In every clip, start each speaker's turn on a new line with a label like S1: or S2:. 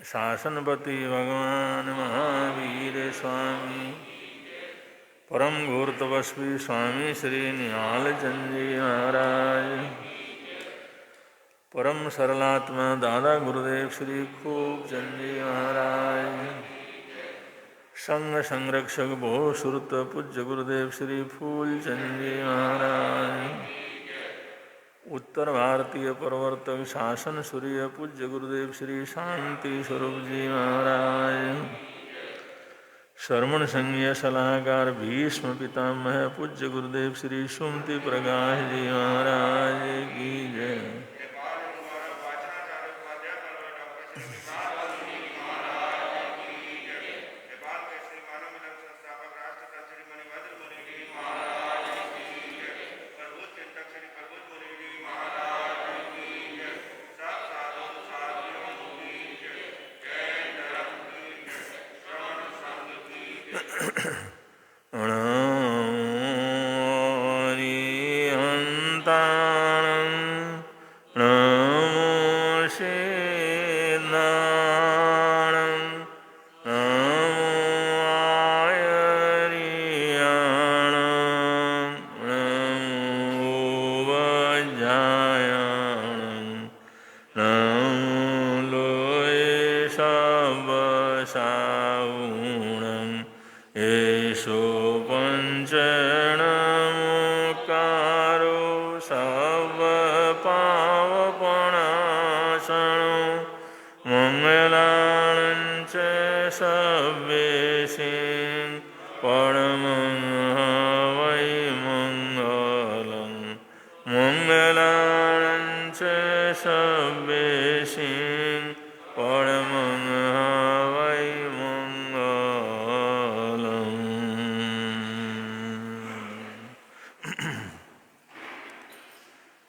S1: शासनपति भगवान महावीर स्वामी, परम घोर तपस्वी स्वामी श्री निहाल चंद जी महाराज, परम सरलात्मा दादा गुरुदेव श्री खूब चंद जी महाराज, संघ संरक्षक बहु श्रुत पूज्य गुरुदेव श्री फूल चंद जी महाराज, उत्तर भारतीय प्रवर्तक शासन सूर्य पूज्य गुरुदेव श्री शांति स्वरूप जी महाराज, श्रवण संज्ञ सलाहकार भीष्म पितामह पूज्य गुरुदेव श्री सुमति प्रकाश जी महाराज की जय।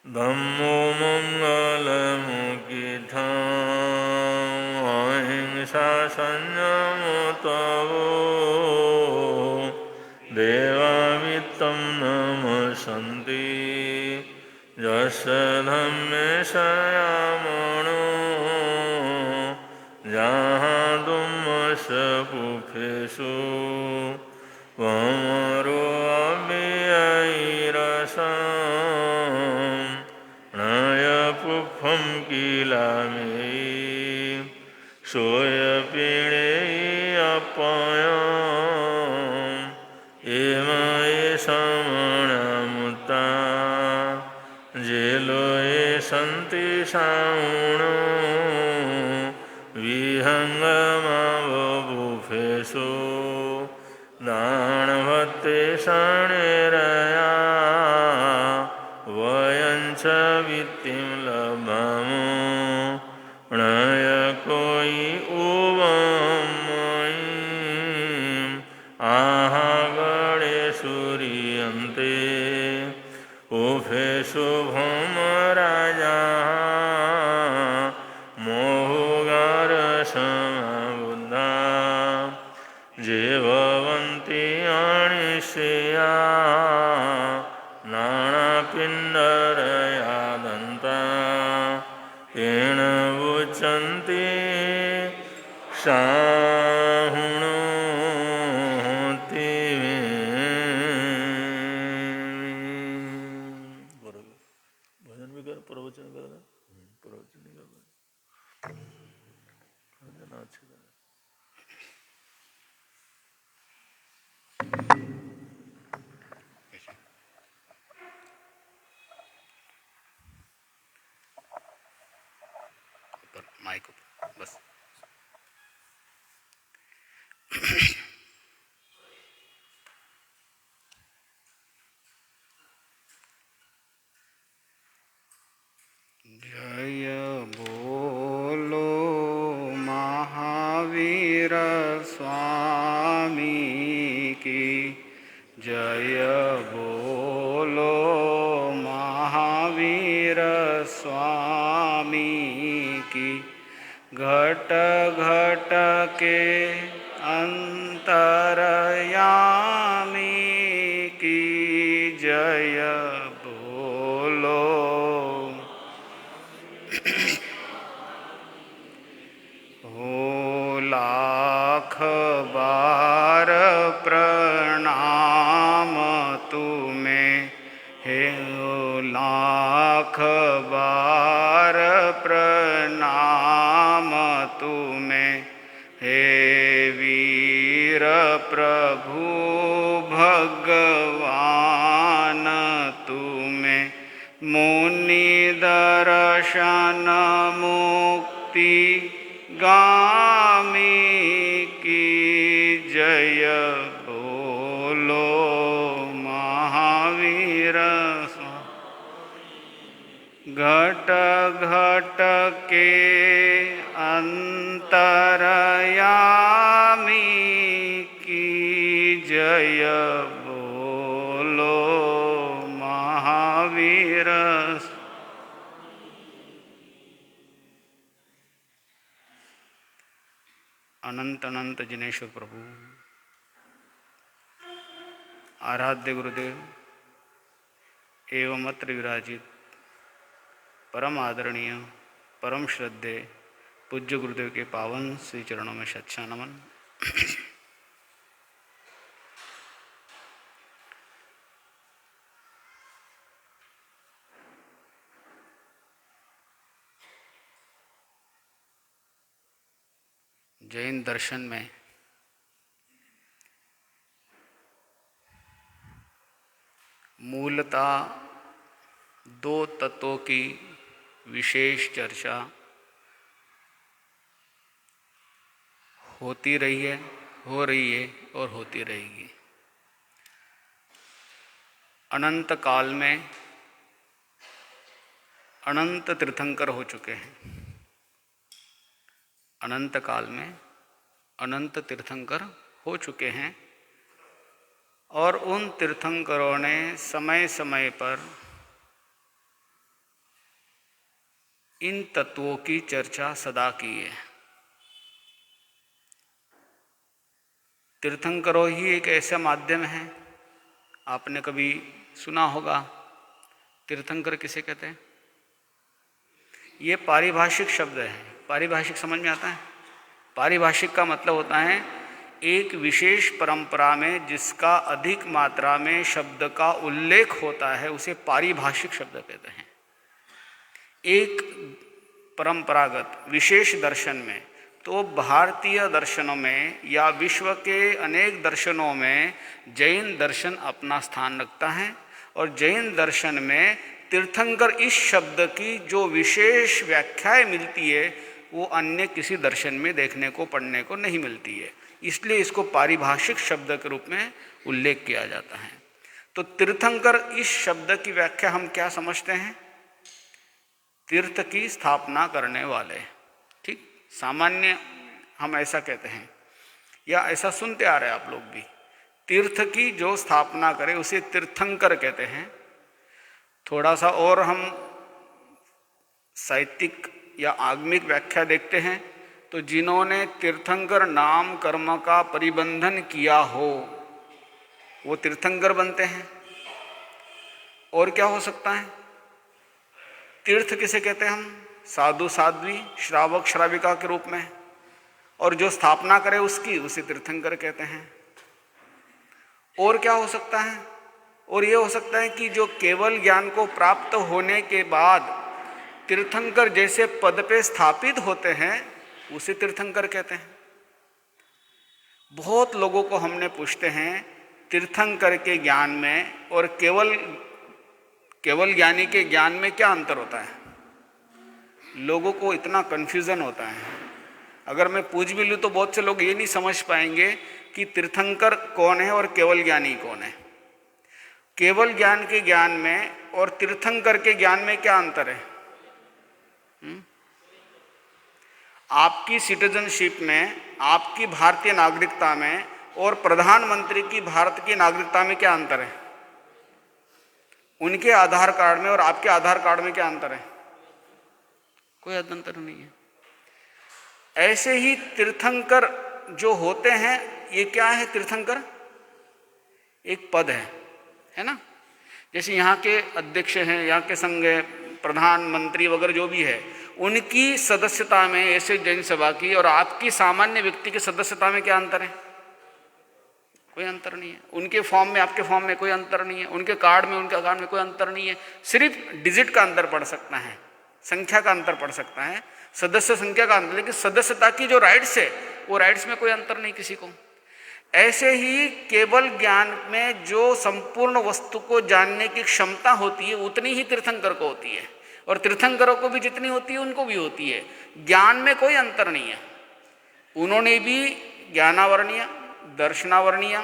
S1: धम्मो मंगलमुखिधाम अहिंसा संयमो तवो देवा वित्तं नमसन्ति यस्य धम्मे संयमनो जहाँ दुम्मस्य पुफेषु वमरो अव्ययैरसम् नयपुफं किलामे सोयपीणे अपयम् एमये समणमुता जेलोये सन्ति साउणो विहङ्गमवबुफेषु दानभत्ते शणैरया वयञ्च वित्तिं लभामो णय कोयि उवमयीम् आहा गणेशुरियन्ते उभेषु भौमराजाः मोहुगारसमबुद्धा जेवन्ति अणिशया नानापिण्डरयादन्ता तेन उच्यन्ते साहुणोति भजन भी कर प्रवचन कर प्रवचन नहीं कर अच्छे
S2: माइक बस जय बोलो महावीर स्वामी की जय बोलो महावीर स्वामी की घट घट के अंतरयामी की जय बोलो हो लाख बार प्रणाम तुम्हें, हे हो लाख बार प्रणाम तुम्हें, हे वीर प्रभु भगवान तुम्हें, मुनि दर्शन मुक्ति गामी की जय, बोलो महावीर। घट घट के अंतरयामी की जय, बोलो महावीर। अनंत अनंत जिनेश्वर प्रभु, आराध्य गुरुदेव एवं अत्र विराजित परम आदरणीय परम श्रद्धे पूज्य गुरुदेव के पावन श्री चरणों में सच्चा नमन। जैन दर्शन में मूलतः दो तत्वों की विशेष चर्चा होती रही है, हो रही है और होती रहेगी। अनंत काल में अनंत तीर्थंकर हो चुके हैं। अनंत काल में अनंत तीर्थंकर हो चुके हैं और उन तीर्थंकरों ने समय समय पर इन तत्वों की चर्चा सदा की है। तीर्थंकरों ही एक ऐसा माध्यम है, आपने कभी सुना होगा तीर्थंकर किसे कहते हैं? ये पारिभाषिक शब्द है। पारिभाषिक समझ में आता है? पारिभाषिक का मतलब होता है एक विशेष परंपरा में जिसका अधिक मात्रा में शब्द का उल्लेख होता है, उसे पारिभाषिक शब्द कहते हैं। एक परंपरागत विशेष दर्शन में, तो भारतीय दर्शनों में या विश्व के अनेक दर्शनों में जैन दर्शन अपना स्थान रखता है। और जैन दर्शन में तीर्थंकर इस शब्द की जो विशेष व्याख्याएं मिलती है वो अन्य किसी दर्शन में देखने को पढ़ने को नहीं मिलती है, इसलिए इसको पारिभाषिक शब्द के रूप में उल्लेख किया जाता है। तो तीर्थंकर इस शब्द की व्याख्या हम क्या समझते हैं? तीर्थ की स्थापना करने वाले, ठीक, सामान्य हम ऐसा कहते हैं या ऐसा सुनते आ रहे हैं आप लोग भी। तीर्थ की जो स्थापना करे उसे तीर्थंकर कहते हैं। थोड़ा सा और हम साहित्यिक या आगमिक व्याख्या देखते हैं तो जिन्होंने तीर्थंकर नाम कर्म का परिबंधन किया हो वो तीर्थंकर बनते हैं। और क्या हो सकता है? तीर्थ किसे कहते हैं हम? साधु साध्वी, श्रावक श्राविका के रूप में, और जो स्थापना करे उसकी, उसे तीर्थंकर कहते हैं। और क्या हो सकता है? और ये हो सकता है कि जो केवल ज्ञान को प्राप्त होने के बाद तीर्थंकर जैसे पद पे स्थापित होते हैं उसे तीर्थंकर कहते हैं। बहुत लोगों को हमने पूछते हैं तीर्थंकर के ज्ञान में और केवल ज्ञानी के ज्ञान में क्या अंतर होता है। लोगों को इतना कन्फ्यूज़न होता है। अगर मैं पूछ भी लूँ तो बहुत से लोग ये नहीं समझ पाएंगे कि तीर्थंकर कौन है और केवल ज्ञानी कौन है। केवल ज्ञान के ज्ञान में और तीर्थंकर के ज्ञान में क्या अंतर है? आपकी सिटीजनशिप में, आपकी भारतीय नागरिकता में और प्रधानमंत्री की भारत की नागरिकता में क्या अंतर है? उनके आधार कार्ड में और आपके आधार कार्ड में क्या अंतर है? कोई अंतर नहीं है। ऐसे ही तीर्थंकर जो होते हैं, ये क्या है? तीर्थंकर एक पद है ना। जैसे यहाँ के अध्यक्ष हैं, यहाँ के संघ प्रधानमंत्री वगैरह जो भी है, उनकी सदस्यता में ऐसे जैन सभा की और आपकी सामान्य व्यक्ति की सदस्यता में क्या अंतर है? कोई अंतर नहीं है। उनके फॉर्म में आपके फॉर्म में कोई अंतर नहीं है, उनके कार्ड में उनके कार्ड में कोई अंतर नहीं है। सिर्फ डिजिट का अंतर पड़ सकता है, संख्या का अंतर पड़ सकता है, सदस्य संख्या का अंतर, लेकिन सदस्यता की जो राइट्स है वो राइट्स में कोई अंतर नहीं किसी को। ऐसे ही केवल ज्ञान में जो संपूर्ण वस्तु को जानने की क्षमता होती है उतनी ही तीर्थंकर को होती है, और तीर्थंकरों को भी जितनी होती है उनको भी होती है। ज्ञान में कोई अंतर नहीं है। उन्होंने भी ज्ञानावरणीय, दर्शनावरणीय,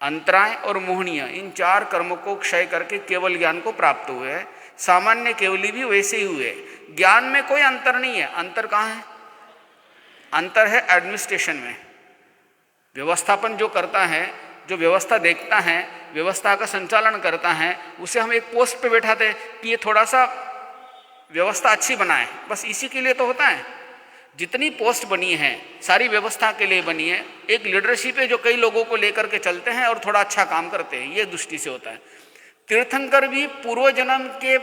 S2: अंतराय और मोहनीय इन 4 कर्मों को क्षय करके केवल ज्ञान को प्राप्त हुए हैं। सामान्य केवली भी वैसे ही हुए। ज्ञान में कोई अंतर नहीं है। अंतर कहाँ है? अंतर है एडमिनिस्ट्रेशन में। व्यवस्थापन जो करता है, जो व्यवस्था देखता है, व्यवस्था का संचालन करता है, उसे हम एक पोस्ट पे बैठाते हैं कि ये थोड़ा सा व्यवस्था अच्छी बनाए, बस इसी के लिए तो होता है। जितनी पोस्ट बनी है सारी व्यवस्था के लिए बनी है। एक लीडरशिप है जो कई लोगों को लेकर के चलते हैं और थोड़ा अच्छा काम करते हैं, ये दृष्टि से होता है। तीर्थंकर भी पूर्व जन्म के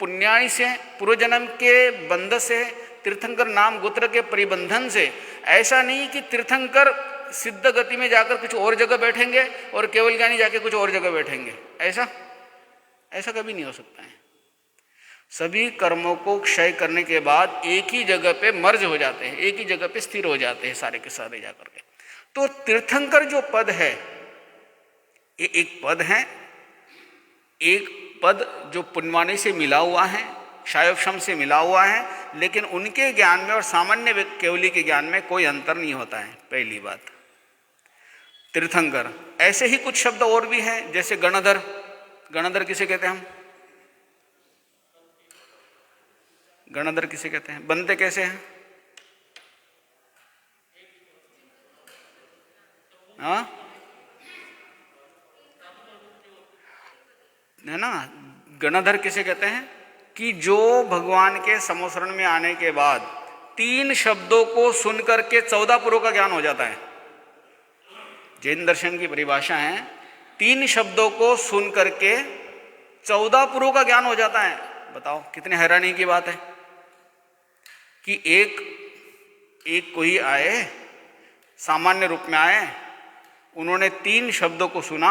S2: पुण्याई से, पूर्व जन्म के बंध से, तीर्थंकर नाम गोत्र के परिबंधन से, ऐसा नहीं कि तीर्थंकर सिद्ध गति में जाकर कुछ और जगह बैठेंगे और केवल ज्ञानी जाके कुछ और जगह बैठेंगे, ऐसा कभी नहीं हो सकता है। सभी कर्मों को क्षय करने के बाद एक ही जगह पे मर्ज हो जाते हैं, एक ही जगह पे स्थिर हो जाते हैं सारे के सारे जाकर के। तो तीर्थंकर जो पद है ये एक पद है, एक पद जो पुण्यवाणी से मिला हुआ है, शायोक्षम से मिला हुआ है, लेकिन उनके ज्ञान में और सामान्य केवली के ज्ञान में कोई अंतर नहीं होता है। पहली बात तीर्थंकर। ऐसे ही कुछ शब्द और भी हैं, जैसे गणधर। गणधर किसे कहते हैं हम? गणधर किसे कहते हैं? बनते कैसे हैं? हाँ है ना। गणधर किसे कहते हैं? कि जो भगवान के समोसरण में आने के बाद 3 शब्दों को सुनकर के 14 पुरों का ज्ञान हो जाता है। जैन दर्शन की परिभाषा है 3 शब्दों को सुन करके 14 पुरों का ज्ञान हो जाता है। बताओ कितने हैरानी की बात है कि एक कोई आए, सामान्य रूप में आए, उन्होंने 3 शब्दों को सुना,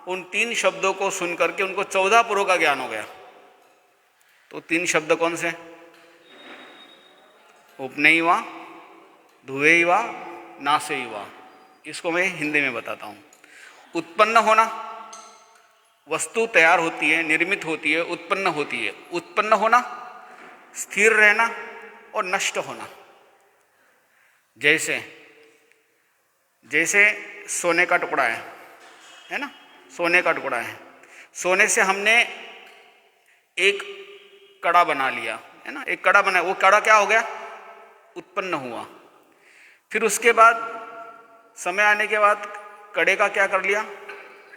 S2: उन 3 शब्दों को सुन करके उनको 14 पुरों का ज्ञान हो गया। तो 3 शब्द कौन से? उपनयिवा, धुवैवा, नासैवा। इसको मैं हिंदी में बताता हूँ। उत्पन्न होना, वस्तु तैयार होती है, निर्मित होती है, उत्पन्न होती है। उत्पन्न होना, स्थिर रहना और नष्ट होना। जैसे सोने का टुकड़ा है ना, सोने का टुकड़ा है। सोने से हमने एक कड़ा बना लिया, है ना, एक कड़ा बना, वो कड़ा क्या हो गया? उत्पन्न हुआ। फिर उसके बाद समय आने के बाद कड़े का क्या कर लिया?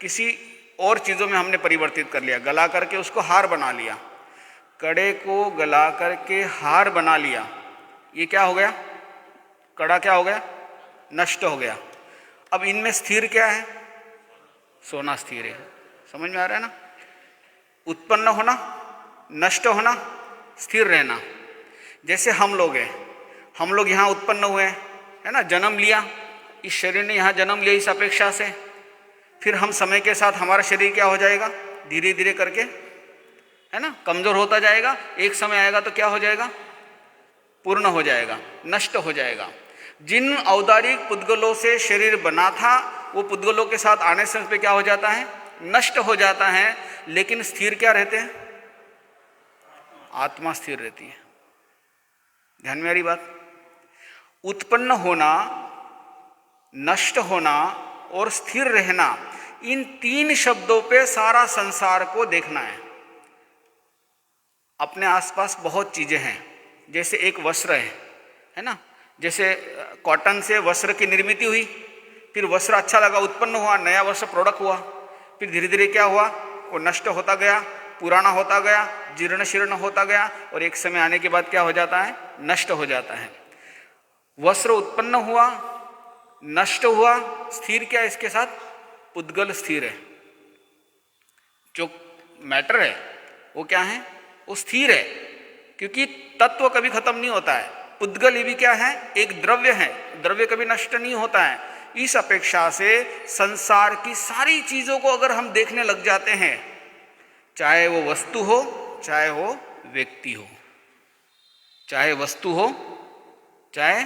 S2: किसी और चीज़ों में हमने परिवर्तित कर लिया, गला करके उसको हार बना लिया। कड़े को गला करके हार बना लिया, ये क्या हो गया? कड़ा क्या हो गया? नष्ट हो गया। अब इनमें स्थिर क्या है? सोना स्थिर है। समझ में आ रहा है ना? उत्पन्न होना, नष्ट होना, स्थिर रहना। जैसे हम लोग हैं, हम लोग यहाँ उत्पन्न हुए हैं, है ना, जन्म लिया, इस शरीर ने यहाँ जन्म लिया इस अपेक्षा से। फिर हम समय के साथ हमारा शरीर क्या हो जाएगा? धीरे धीरे करके, है ना, कमजोर होता जाएगा। एक समय आएगा तो क्या हो जाएगा? पूर्ण हो जाएगा, नष्ट हो जाएगा। जिन औदारिक पुद्गलों से शरीर बना था वो पुद्गलों के साथ आने समय पे क्या हो जाता है? नष्ट हो जाता है। लेकिन स्थिर क्या रहते हैं? आत्मा स्थिर रहती है। ध्यान में आ रही बात? उत्पन्न होना, नष्ट होना और स्थिर रहना, इन 3 शब्दों पे सारा संसार को देखना है। अपने आसपास बहुत चीजें हैं, जैसे एक वस्त्र है ना, जैसे कॉटन से वस्त्र की निर्मित हुई, फिर वस्त्र अच्छा लगा, उत्पन्न हुआ, नया वस्त्र प्रोडक्ट हुआ, फिर धीरे धीरे क्या हुआ? वो नष्ट होता गया, पुराना होता गया, जीर्ण शीर्ण होता गया, और एक समय आने के बाद क्या हो जाता है? नष्ट हो जाता है। वस्त्र उत्पन्न हुआ, नष्ट हुआ, स्थिर क्या है इसके साथ? पुद्गल स्थिर है। जो मैटर है वो क्या है? वो स्थिर है। क्योंकि तत्व कभी खत्म नहीं होता है। पुद्गल भी क्या है? एक द्रव्य है, द्रव्य कभी नष्ट नहीं होता है। इस अपेक्षा से संसार की सारी चीजों को अगर हम देखने लग जाते हैं, चाहे वो वस्तु हो, चाहे वो व्यक्ति हो, चाहे वस्तु हो, चाहे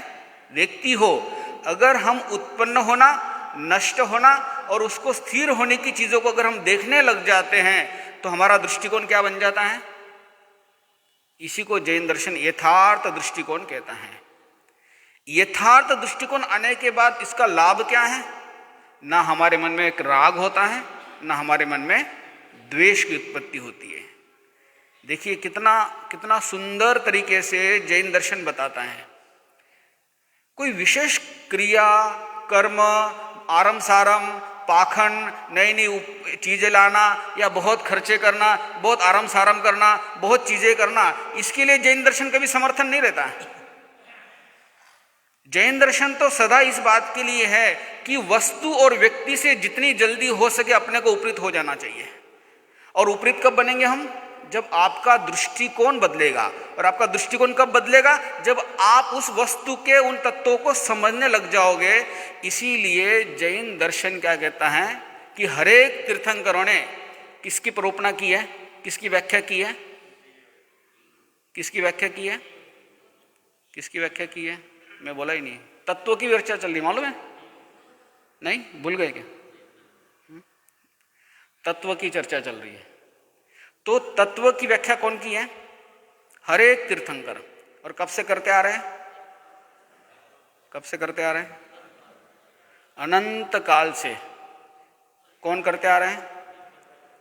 S2: व्यक्ति हो, अगर हम उत्पन्न होना, नष्ट होना और उसको स्थिर होने की चीजों को अगर हम देखने लग जाते हैं तो हमारा दृष्टिकोण क्या बन जाता है? इसी को जैन दर्शन यथार्थ दृष्टिकोण कहता है। यथार्थ दृष्टिकोण आने के बाद इसका लाभ क्या है? ना हमारे मन में एक राग होता है, ना हमारे मन में द्वेष की उत्पत्ति होती है। देखिए कितना कितना सुंदर तरीके से जैन दर्शन बताता है। कोई विशेष क्रिया, कर्म, आरम सारम, पाखंड, नई नई चीजें लाना या बहुत खर्चे करना, बहुत आरम सारम करना, बहुत चीजें करना, इसके लिए जैन दर्शन कभी समर्थन नहीं रहता है। जैन दर्शन तो सदा इस बात के लिए है कि वस्तु और व्यक्ति से जितनी जल्दी हो सके अपने को उपरीत हो जाना चाहिए। और उपरीत कब बनेंगे हम? जब आपका दृष्टिकोण बदलेगा। और आपका दृष्टिकोण कब बदलेगा? जब आप उस वस्तु के उन तत्वों को समझने लग जाओगे। इसीलिए जैन दर्शन क्या कहता है कि हरेक तीर्थंकरों ने किसकी प्रोपना की है, किसकी व्याख्या की है, किसकी व्याख्या की है, किसकी व्याख्या की है? मैं बोला ही नहीं। तत्वों की चर्चा चल रही, मालूम है? नहीं, भूल गए क्या? तत्व की चर्चा चल रही है। तो तत्व की व्याख्या कौन की है? हर एक तीर्थंकर। और कब से करते आ रहे हैं? कब से करते आ रहे हैं? अनंत काल से। कौन करते आ रहे हैं?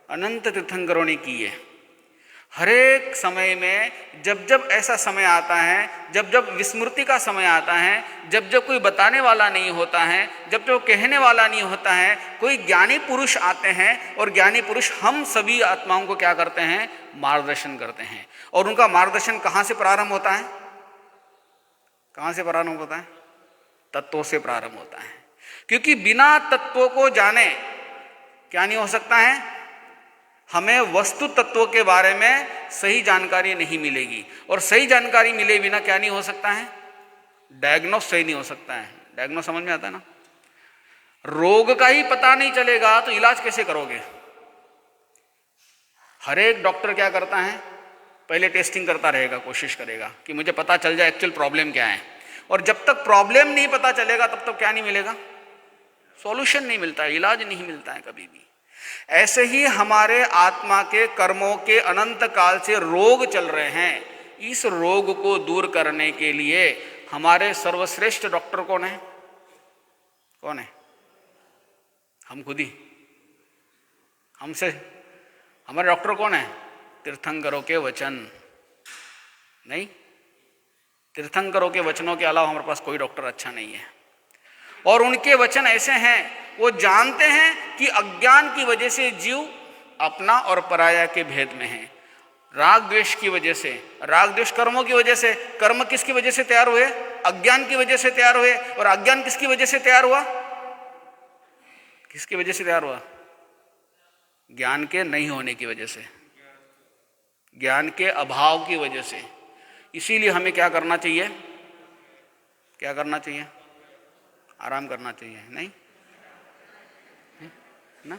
S2: अनंत तीर्थंकरों ने की है। हर एक समय में जब जब ऐसा समय आता है, जब जब विस्मृति का समय आता है, जब जब कोई बताने वाला नहीं होता है, जब जब कहने वाला नहीं होता है, कोई ज्ञानी पुरुष आते हैं और ज्ञानी पुरुष हम सभी आत्माओं को क्या करते हैं? मार्गदर्शन करते हैं। और उनका मार्गदर्शन कहाँ से प्रारंभ होता है? कहाँ से प्रारंभ होता है? तत्वों से प्रारंभ होता है। क्योंकि बिना तत्वों को जाने क्या नहीं हो सकता है? हमें वस्तु तत्वों के बारे में सही जानकारी नहीं मिलेगी। और सही जानकारी मिले बिना क्या नहीं हो सकता है? डायग्नोस सही नहीं हो सकता है। डायग्नोस समझ में आता है ना? रोग का ही पता नहीं चलेगा तो इलाज कैसे करोगे? हर एक डॉक्टर क्या करता है? पहले टेस्टिंग करता रहेगा, कोशिश करेगा कि मुझे पता चल जाए एक्चुअल प्रॉब्लम क्या है। और जब तक प्रॉब्लम नहीं पता चलेगा तब तक क्या नहीं मिलेगा? सॉल्यूशन नहीं मिलता है, इलाज नहीं मिलता है कभी भी। ऐसे ही हमारे आत्मा के कर्मों के अनंत काल से रोग चल रहे हैं। इस रोग को दूर करने के लिए हमारे सर्वश्रेष्ठ डॉक्टर कौन है? कौन है? हम खुद ही। हमसे हमारे डॉक्टर कौन है? तीर्थंकरों के वचन। नहीं, तीर्थंकरों के वचनों के अलावा हमारे पास कोई डॉक्टर अच्छा नहीं है। और उनके वचन ऐसे हैं, वो जानते हैं कि अज्ञान की वजह से जीव अपना और पराया के भेद में है। राग द्वेष की वजह से, राग द्वेष कर्मों की वजह से, कर्म किसकी वजह से तैयार हुए? अज्ञान की वजह से तैयार हुए। और अज्ञान किसकी वजह से तैयार हुआ? किसकी वजह से तैयार हुआ? ज्ञान के नहीं होने की वजह से, ज्ञान के अभाव की वजह से। इसीलिए हमें क्या करना चाहिए? क्या करना चाहिए? आराम करना चाहिए। नहीं ना?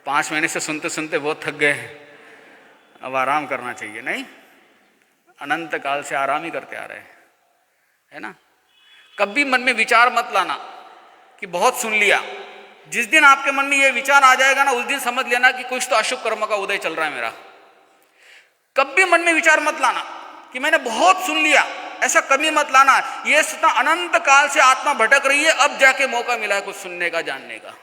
S2: 5 महीने से सुनते सुनते बहुत थक गए हैं, अब आराम करना चाहिए। नहीं, अनंत काल से आराम ही करते आ रहे हैं, है ना? कभी मन में विचार मत लाना कि बहुत सुन लिया। जिस दिन आपके मन में ये विचार आ जाएगा ना, उस दिन समझ लेना कि कुछ तो अशुभ कर्म का उदय चल रहा है मेरा। कभी मन में विचार मत लाना कि मैंने बहुत सुन लिया, ऐसा कभी मत लाना। ये सदा अनंत काल से आत्मा भटक रही है, अब जाके मौका मिला है कुछ सुनने का, जानने का।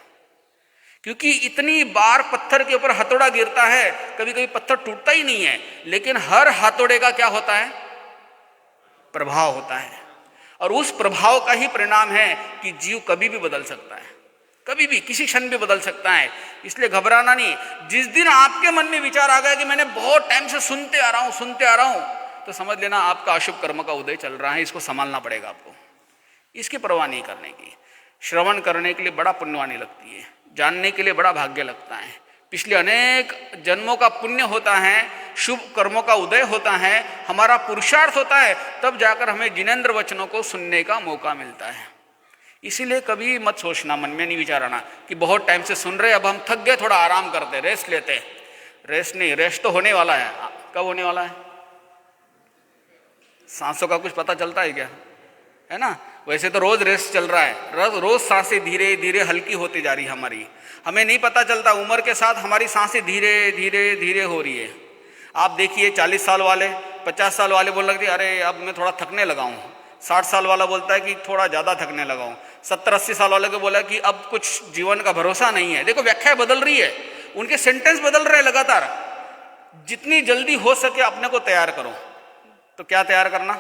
S2: क्योंकि इतनी बार पत्थर के ऊपर हथौड़ा गिरता है, कभी कभी पत्थर टूटता ही नहीं है, लेकिन हर हथौड़े का क्या होता है? प्रभाव होता है। और उस प्रभाव का ही परिणाम है कि जीव कभी भी बदल सकता है, कभी भी किसी क्षण भी बदल सकता है। इसलिए घबराना नहीं। जिस दिन आपके मन में विचार आ गया कि मैंने बहुत टाइम से सुनते आ रहा हूं, तो समझ लेना आपका अशुभ कर्म का उदय चल रहा है। इसको संभालना पड़ेगा आपको, इसकी परवाह नहीं करने की। श्रवण करने के लिए बड़ा पुण्यवानी लगती है, जानने के लिए बड़ा भाग्य लगता है। पिछले अनेक जन्मों का पुण्य होता है शुभ कर्मों का उदय होता है, हमारा पुरुषार्थ होता है, तब जाकर हमें जिनेंद्र वचनों को सुनने का मौका मिलता है। इसीलिए कभी मत सोचना, मन में नहीं विचार आना कि बहुत टाइम से सुन रहे, अब हम थक गए, थोड़ा आराम करते, रेस्ट लेते। रेस्ट नहीं, रेस्ट तो होने वाला है। कब होने वाला है? सांसों का कुछ पता चलता है क्या? है ना? वैसे तो रोज रेस्ट चल रहा है, रोज सांसें धीरे धीरे हल्की होती जा रही है हमारी, हमें नहीं पता चलता। उम्र के साथ हमारी सांसें धीरे धीरे धीरे हो रही है। आप देखिए 40 साल वाले, 50 साल वाले बोल लगते अरे अब मैं थोड़ा थकने लगा हूँ। 60 साल वाला बोलता है कि थोड़ा ज़्यादा थकने लगा हूँ। 70-80 साल वाले को बोला कि अब कुछ जीवन का भरोसा नहीं है। देखो व्याख्या बदल रही है, उनके सेंटेंस बदल रहे हैं लगातार। जितनी जल्दी हो सके अपने को तैयार करो। तो क्या तैयार करना?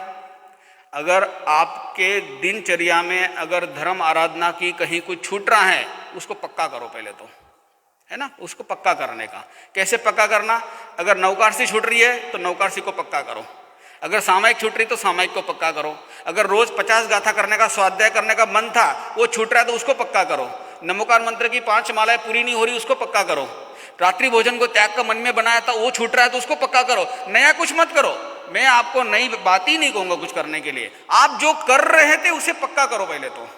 S2: अगर आपके दिनचर्या में अगर धर्म आराधना की कहीं कुछ छूट रहा है, उसको पक्का करो पहले तो, है ना? उसको पक्का करने का कैसे पक्का करना? अगर नौकारसी छूट रही है तो नौकारसी को पक्का करो। अगर सामायिक छूट रही तो सामायिक को पक्का करो। अगर रोज 50 गाथा करने का, स्वाध्याय करने का मन था, वो छूट रहा है तो उसको पक्का करो। नमोकार मंत्र की 5 मालाएं पूरी नहीं हो रही, उसको पक्का करो। रात्रि भोजन को त्याग का मन में बनाया था, वो छूट रहा है तो उसको पक्का करो। नया कुछ मत करो, मैं आपको नई बात ही नहीं कहूंगा कुछ करने के लिए। आप जो कर रहे थे उसे पक्का करो पहले तो।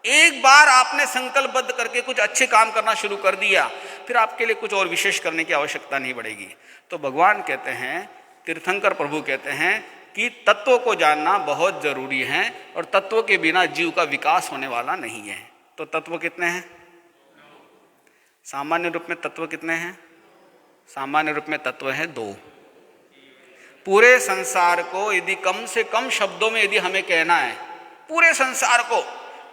S2: एक बार आपने संकल्पबद्ध करके कुछ अच्छे काम करना शुरू कर दिया, फिर आपके लिए कुछ और विशेष करने की आवश्यकता नहीं पड़ेगी। तो भगवान कहते हैं, तीर्थंकर प्रभु कहते हैं कि तत्वों को जानना बहुत जरूरी है और तत्वों के बिना जीव का विकास होने वाला नहीं है। तो तत्व कितने हैं? सामान्य रूप में तत्व कितने हैं? सामान्य रूप में तत्व है 2। पूरे संसार को यदि कम से कम शब्दों में यदि हमें कहना है, पूरे संसार को,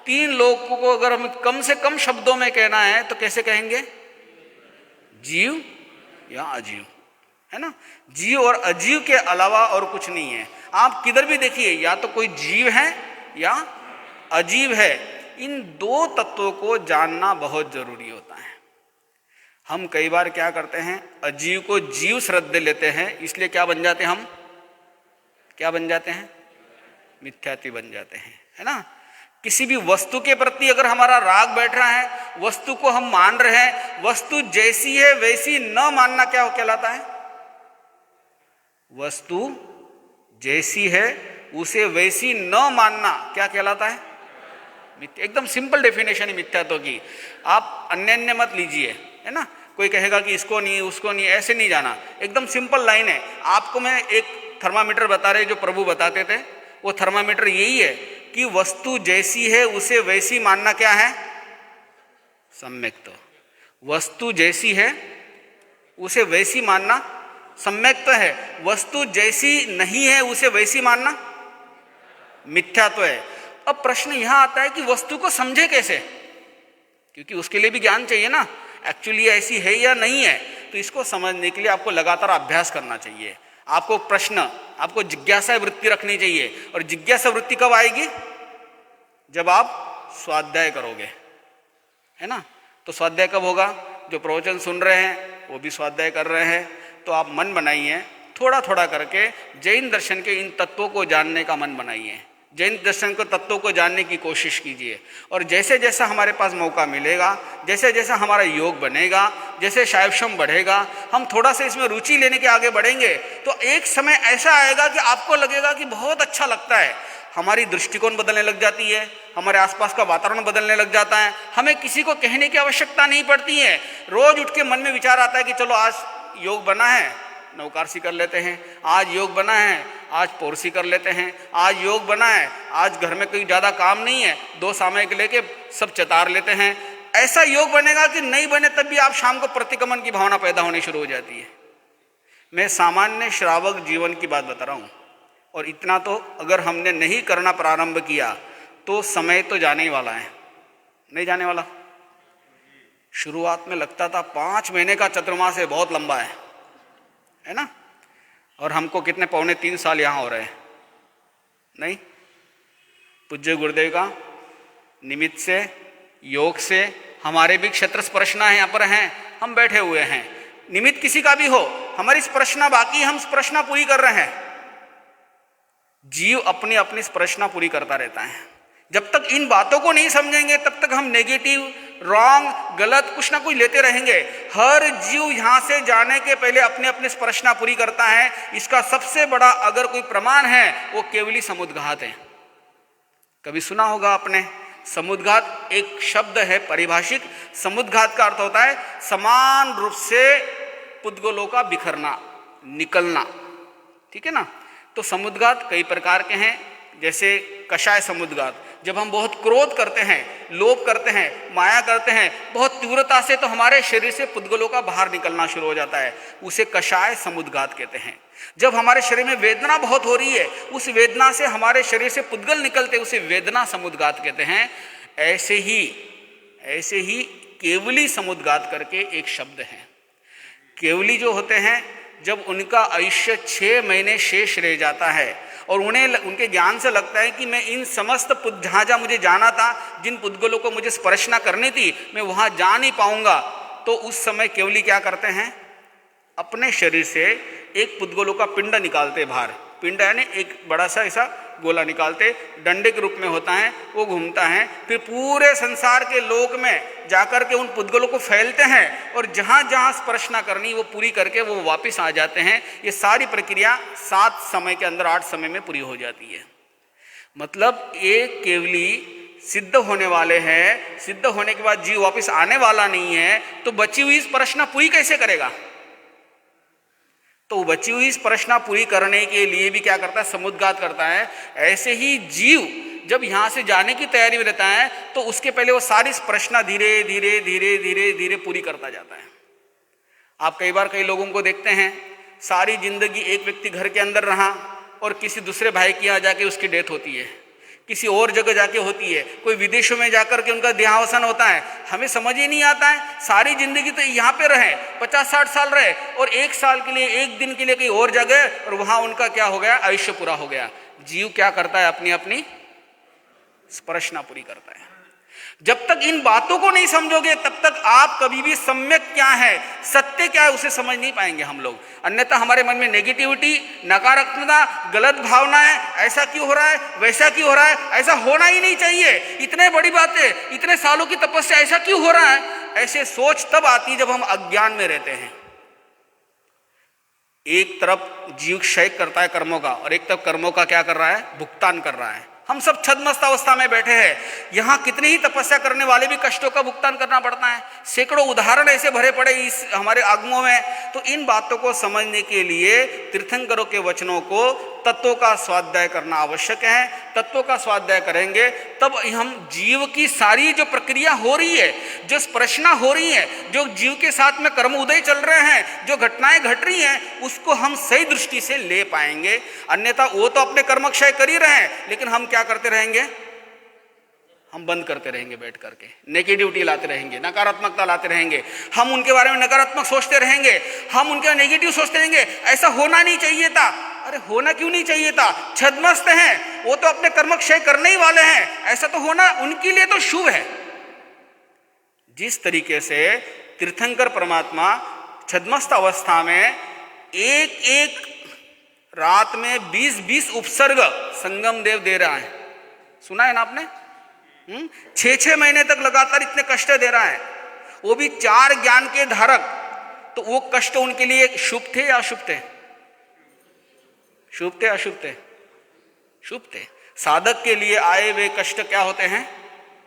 S2: 3 लोगों को अगर हमें कम से कम शब्दों में कहना है तो कैसे कहेंगे? जीव या अजीव, है ना? जीव और अजीव के अलावा और कुछ नहीं है। आप किधर भी देखिए, या तो कोई जीव है या अजीव है। इन 2 तत्वों को जानना बहुत जरूरी होता है। हम कई बार क्या करते हैं, अजीव को जीव श्रद्धे लेते हैं, इसलिए क्या बन जाते हैं हम? क्या बन जाते हैं? मिथ्यात्वी बन जाते हैं, है ना? किसी भी वस्तु के प्रति अगर हमारा राग बैठ रहा है, वस्तु को हम मान रहे हैं, वस्तु जैसी है वैसी न मानना क्या कहलाता है? वस्तु जैसी है उसे वैसी न मानना क्या कहलाता है? एकदम सिंपल डेफिनेशन है मिथ्यात्व की। आप अन्य मत लीजिए, है ना? कोई कहेगा कि इसको नहीं उसको नहीं, ऐसे नहीं जाना। एकदम सिंपल लाइन है। आपको मैं एक थर्मामीटर बता रहे जो प्रभु बताते थे, वो थर्मामीटर यही है कि वस्तु जैसी है उसे वैसी मानना क्या है? सम्यक्त। वस्तु जैसी है उसे वैसी मानना सम्यक्त है। वस्तु जैसी नहीं है उसे वैसी मानना मिथ्यात्व है। अब प्रश्न यहां आता है कि वस्तु को समझे कैसे? क्योंकि उसके लिए भी ज्ञान चाहिए ना, एक्चुअली ऐसी है या नहीं है। तो इसको समझने के लिए आपको लगातार अभ्यास करना चाहिए। आपको प्रश्न, आपको जिज्ञासा वृत्ति रखनी चाहिए। और जिज्ञासा वृत्ति कब आएगी? जब आप स्वाध्याय करोगे, है ना? तो स्वाध्याय कब होगा? जो प्रवचन सुन रहे हैं वो भी स्वाध्याय कर रहे हैं, तो आप मन बनाइए, थोड़ा थोड़ा करके जैन दर्शन के इन तत्वों को जानने का मन बनाइए। जैन दर्शन के तत्वों को जानने की कोशिश कीजिए। और जैसे जैसा हमारे पास मौका मिलेगा, जैसे जैसा हमारा योग बनेगा, जैसे शैवशम बढ़ेगा, हम थोड़ा सा इसमें रुचि लेने के आगे बढ़ेंगे, तो एक समय ऐसा आएगा कि आपको लगेगा कि बहुत अच्छा लगता है। हमारी दृष्टिकोण बदलने लग जाती है, हमारे आसपास का वातावरण बदलने लग जाता है। हमें किसी को कहने की आवश्यकता नहीं पड़ती है। रोज उठ के मन में विचार आता है कि चलो आज योग बना है, नौकारसी कर लेते हैं। आज योग बना है, आज पौरसी कर लेते हैं। आज योग बना है, आज घर में कोई ज़्यादा काम नहीं है, 2 सामयिक लेके सब चतार लेते हैं। ऐसा योग बनेगा कि नहीं बने तब भी आप शाम को प्रतिक्रमण की भावना पैदा होनी शुरू हो जाती है। मैं सामान्य श्रावक जीवन की बात बता रहा हूँ। और इतना तो अगर हमने नहीं करना प्रारंभ किया तो समय तो जाने ही वाला है, नहीं जाने वाला। शुरुआत में लगता था 5 महीने का चतुर्मास है, बहुत लंबा है ना? और हमको कितने 2.25 साल यहाँ हो रहे हैं, नहीं? पूज्य गुरुदेव का निमित्त से, योग से हमारे भी क्षेत्र स्पर्शना है, यहाँ पर हैं, हम बैठे हुए हैं। निमित्त किसी का भी हो, हमारी स्पर्शना बाकी, हम स्पर्शना पूरी कर रहे हैं। जीव अपनी अपनी स्पर्शना पूरी करता रहता है। जब तक इन बातों को नहीं समझेंगे तब तक हम नेगेटिव रॉन्ग, गलत कुछ ना कुछ लेते रहेंगे। हर जीव यहाँ से जाने के पहले अपने अपने स्पर्शना पूरी करता है। इसका सबसे बड़ा अगर कोई प्रमाण है वो केवली समुद्घात है। कभी सुना होगा आपने, समुद्घात एक शब्द है पारिभाषिक। समुद्घात का अर्थ होता है समान रूप से पुद्गलों का बिखरना, निकलना, ठीक है ना। तो समुद्घात कई प्रकार के हैं, जैसे कषाय समुद्घात, जब हम बहुत क्रोध करते हैं, लोभ करते हैं, माया करते हैं बहुत तीव्रता से, तो हमारे शरीर से पुद्गलों का बाहर निकलना शुरू हो जाता है, उसे कषाय समुद्घात कहते हैं। जब हमारे शरीर में वेदना बहुत हो रही है, उस वेदना से हमारे शरीर से पुद्गल निकलते, उसे वेदना समुद्घात कहते हैं। ऐसे ही केवली समुद्घात करके एक शब्द है। केवली जो होते हैं, जब उनका आयुष्य 6 महीने शेष रह जाता है और उनके ज्ञान से लगता है कि मैं इन समस्त जहाँ जहाँ मुझे जाना था, जिन पुद्गलों को मुझे स्पर्शना करनी थी, मैं वहाँ जा नहीं पाऊंगा, तो उस समय केवली क्या करते हैं, अपने शरीर से एक पुद्गलों का पिंड निकालते बाहर। पिंड यानी एक बड़ा सा ऐसा गोला निकालते, डंडे के रूप में होता है, वो घूमता है, फिर पूरे संसार के लोक में जाकर के उन पुद्गलों को फैलते हैं और जहाँ जहाँ स्पर्शना करनी वो पूरी करके वो वापस आ जाते हैं। ये सारी प्रक्रिया 7 समय के अंदर, 8 समय में पूरी हो जाती है। मतलब एक केवली सिद्ध होने वाले हैं, सिद्ध होने के बाद जीव वापस आने वाला नहीं है, तो बची हुई स्पर्शना पूरी कैसे करेगा? तो बची हुई स्पर्शना पूरी करने के लिए भी क्या करता है, समुद्घात करता है। ऐसे ही जीव जब यहाँ से जाने की तैयारी में रहता है, तो उसके पहले वो सारी स्पर्शना धीरे धीरे धीरे धीरे धीरे पूरी करता जाता है। आप कई बार कई लोगों को देखते हैं, सारी जिंदगी एक व्यक्ति घर के अंदर रहा और किसी दूसरे भाई के यहाँ जाके उसकी डेथ होती है, किसी और जगह जाके होती है, कोई विदेशों में जाकर के उनका देहावसान होता है। हमें समझ ही नहीं आता है, सारी जिंदगी तो यहाँ पे रहे, 50-60 साल रहे, और 1 साल के लिए, 1 दिन के लिए कहीं और जगह, और वहां उनका क्या हो गया, आयुष्य पूरा हो गया। जीव क्या करता है, अपनी अपनी स्पर्शना पूरी करता है। जब तक इन बातों को नहीं समझोगे, तब तक आप कभी भी सम्यक क्या है, सत्य क्या है, उसे समझ नहीं पाएंगे हम लोग। अन्यथा हमारे मन में नेगेटिविटी, नकारात्मकता, गलत भावनाएं, ऐसा क्यों हो रहा है, वैसा क्यों हो रहा है, ऐसा होना ही नहीं चाहिए, इतने बड़ी बातें, इतने सालों की तपस्या, ऐसा क्यों हो रहा है, ऐसे सोच तब आती जब हम अज्ञान में रहते हैं। एक तरफ जीव क्षय करता है कर्मों का, और एक तरफ कर्मों का क्या कर रहा है, भुगतान कर रहा है। हम सब छद्मस्त अवस्था में बैठे हैं। यहाँ कितनी ही तपस्या करने वाले भी कष्टों का भुगतान करना पड़ता है। सैकड़ों उदाहरण ऐसे भरे पड़े इस हमारे आगमों में। तो इन बातों को समझने के लिए तीर्थंकरों के वचनों को, तत्वों का स्वाध्याय करना आवश्यक है। तत्वों का स्वाध्याय करेंगे तब हम जीव की सारी जो प्रक्रिया हो रही है, जो स्पर्शना हो रही है, जो जीव के साथ में कर्म उदय चल रहे हैं, जो घटनाएं घट रही हैं, उसको हम सही दृष्टि से ले पाएंगे। अन्यथा वो तो अपने कर्म क्षय कर ही रहे हैं, लेकिन हम क्या करते रहेंगे, हम बंद करते रहेंगे, बैठ करके नेगेटिविटी लाते रहेंगे, नकारात्मकता लाते रहेंगे, हम उनके बारे में नकारात्मक सोचते रहेंगे, हम उनके नेगेटिव सोचते रहेंगे, ऐसा होना नहीं चाहिए था। अरे होना क्यों नहीं चाहिए था, छद्मस्त हैं, वो तो अपने कर्म क्षय करने ही वाले हैं, ऐसा तो होना उनके लिए तो शुभ है। जिस तरीके से तीर्थंकर परमात्मा छद्मस्त अवस्था में एक एक रात में 20-20 उपसर्ग संगम देव दे रहा है, सुना है ना आपने, 6-6 महीने तक लगातार इतने कष्ट दे रहा है, वो भी 4 ज्ञान के धारक। तो वो कष्ट उनके लिए शुभ थे या अशुभ थे, शुभ थे अशुभ थे, शुभ थे। साधक के लिए आए वे कष्ट क्या होते हैं,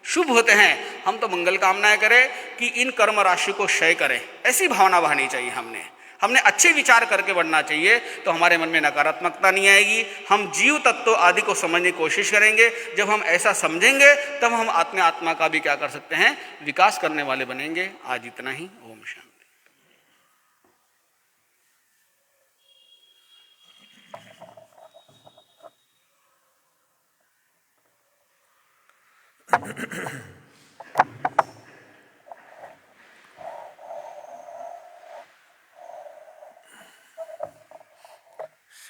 S2: शुभ होते हैं। हम तो मंगल कामनाएं करें कि इन कर्म राशि को क्षय करें, ऐसी भावना बहानी चाहिए। हमने अच्छे विचार करके बढ़ना चाहिए, तो हमारे मन में नकारात्मकता नहीं आएगी। हम जीव तत्व आदि को समझने की कोशिश करेंगे। जब हम ऐसा समझेंगे तब हम आत्मा का भी क्या कर सकते हैं, विकास करने वाले बनेंगे। आज इतना ही। ओम शांति।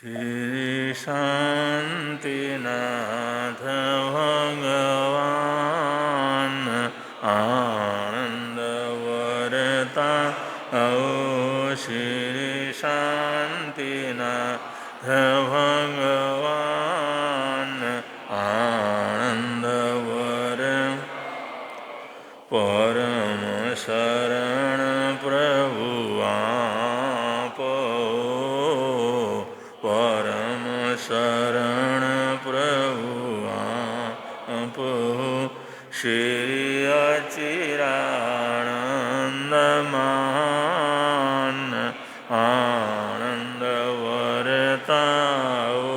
S1: श्री शांतिनाथ भगवान आनंदवरता ओ श्री शांतिनाथ भगवान आनंदवर पर शरण प्रभु आपो, परम शरण प्रभु आपो। श्री अचिरानंद मान आनंद वरताओ।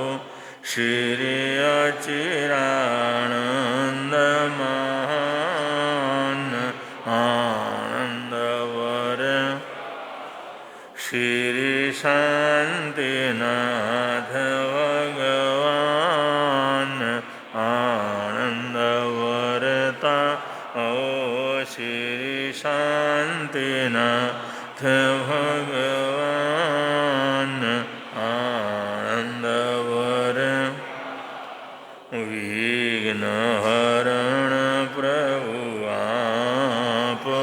S1: श्री अचिरानंद मान आनंद वर। श्री शांतिनाथ भगवान आनंद वरता ओ। श्री शांतिनाथ भगवान आनंद वर। विघ्न हरण प्रभु आपो,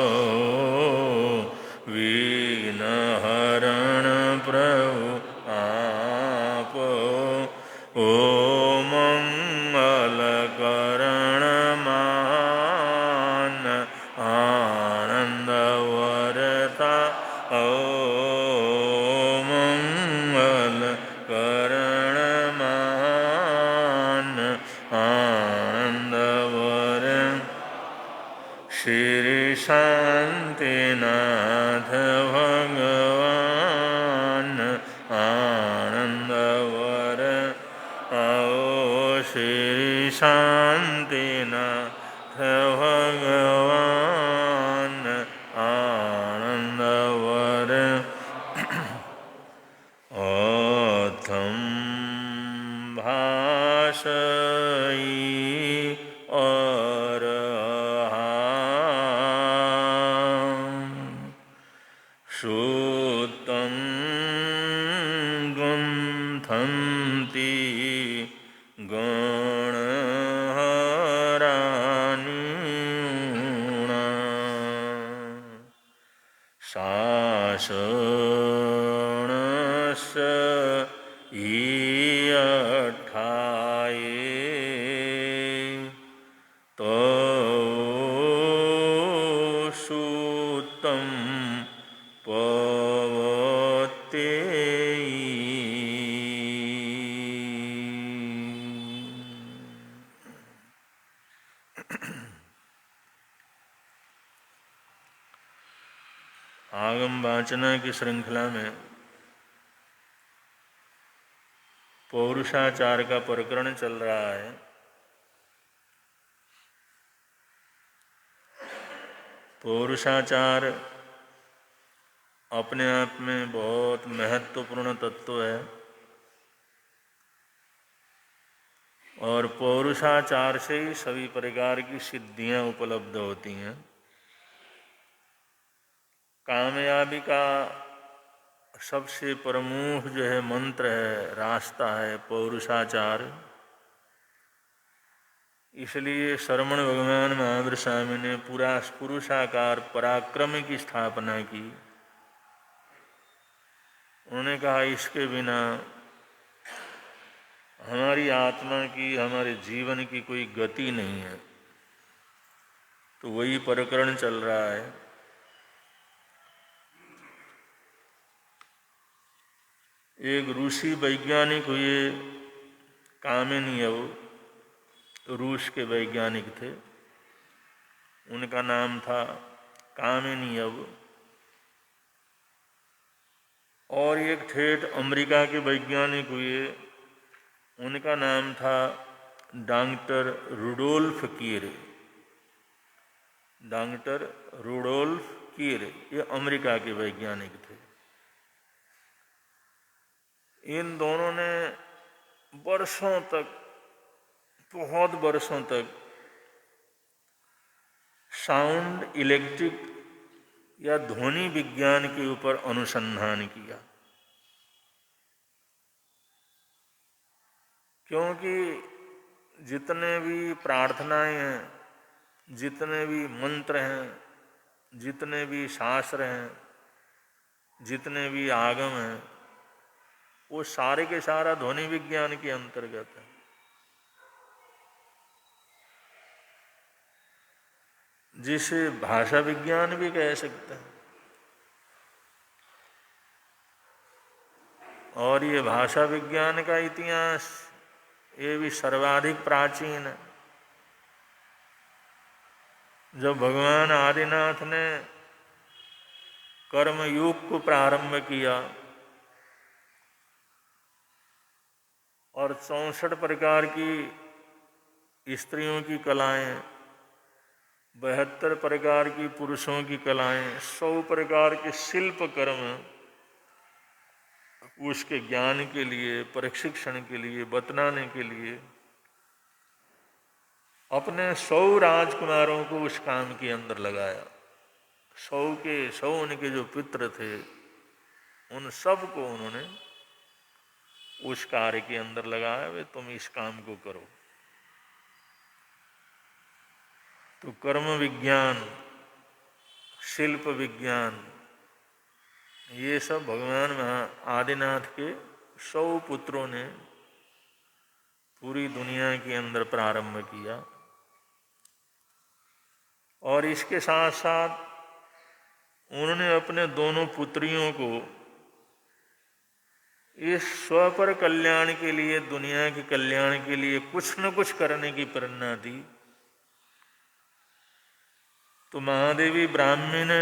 S1: विघ्न हरण प्रभु आपो। ओ मंगल करण मान आनंद वरता ओ। मंगल करण मान आनंद वर। श्री शांतिनाथ भगवान आनंद वर आओ। श्री शांतिनाथ भगवान आनंद वर। अथम भाषई श्रुतं ग्रन्थन्ति गणहराणिणा। शासनस्य ईयठाये तव सुतं पवतेयी। आगम वाचना की श्रृंखला में पौरुषाचार का प्रकरण चल रहा है। पौरुषाचार अपने आप में बहुत महत्वपूर्ण तत्व है और पौरुषाचार से ही सभी प्रकार की सिद्धियां उपलब्ध होती हैं। कामयाबी का सबसे प्रमुख जो है मंत्र है, रास्ता है पौरुषाचार। इसलिए श्रमण भगवान महावीर स्वामी ने पूरा पुरुषाकार पराक्रम की स्थापना की। उन्होंने कहा इसके बिना हमारी आत्मा की, हमारे जीवन की कोई गति नहीं है। तो वही प्रकरण चल रहा है। एक रूसी वैज्ञानिक हुए, कामेनियव, रूस के वैज्ञानिक थे। उनका नाम था कामेनियव। और एक ठेठ अमेरिका के वैज्ञानिक हुए, उनका नाम था डॉक्टर रुडोल्फ कीरे। डॉक्टर रुडोल्फ कीरे ये अमेरिका के वैज्ञानिक थे। इन दोनों ने वर्षों तक, बहुत वर्षों तक साउंड इलेक्ट्रिक या ध्वनि विज्ञान के ऊपर अनुसंधान किया। क्योंकि जितने भी प्रार्थनाएं हैं, जितने भी मंत्र हैं, जितने भी शास्त्र हैं, जितने भी आगम हैं, वो सारे के सारा ध्वनि विज्ञान के अंतर्गत है। जिसे भाषा विज्ञान भी कह सकते हैं। और ये भाषा विज्ञान का इतिहास ये भी सर्वाधिक प्राचीन है। जब भगवान आदिनाथ ने कर्म योग को प्रारंभ किया और 64 प्रकार की स्त्रियों की कलाएं, 72 प्रकार की पुरुषों की कलाएं, 100 प्रकार के शिल्प कर्म उसके ज्ञान के लिए, प्रशिक्षण के लिए, बतलाने के लिए अपने 100 राजकुमारों को उस काम के अंदर लगाया। 100 उनके जो पित्र थे उन सब को उन्होंने उस कार्य के अंदर लगाया, वे तुम इस काम को करो। तो कर्म विज्ञान, शिल्प विज्ञान, ये सब भगवान आदिनाथ के 100 पुत्रों ने पूरी दुनिया के अंदर प्रारंभ किया। और इसके साथ साथ उन्होंने अपने दोनों पुत्रियों को इस स्व पर कल्याण के लिए, दुनिया के कल्याण के लिए कुछ न कुछ करने की प्रेरणा दी। तो महादेवी ब्राह्मी ने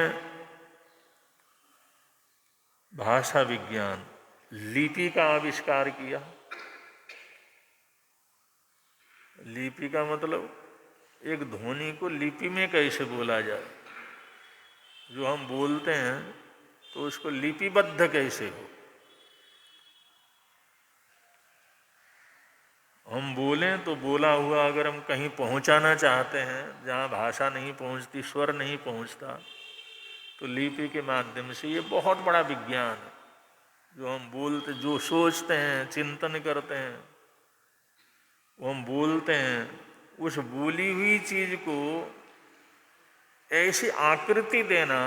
S1: भाषा विज्ञान, लिपि का आविष्कार किया। लिपि का मतलब एक ध्वनि को लिपि में कैसे बोला जाए। जो हम बोलते हैं तो उसको लिपिबद्ध कैसे हो। हम बोलें तो बोला हुआ अगर हम कहीं पहुंचाना चाहते हैं जहां भाषा नहीं पहुंचती, स्वर नहीं पहुंचता, तो लिपि के माध्यम से ये बहुत बड़ा विज्ञान है। जो हम बोलते, जो सोचते हैं, चिंतन करते हैं, वो हम बोलते हैं, उस बोली हुई चीज को ऐसी आकृति देना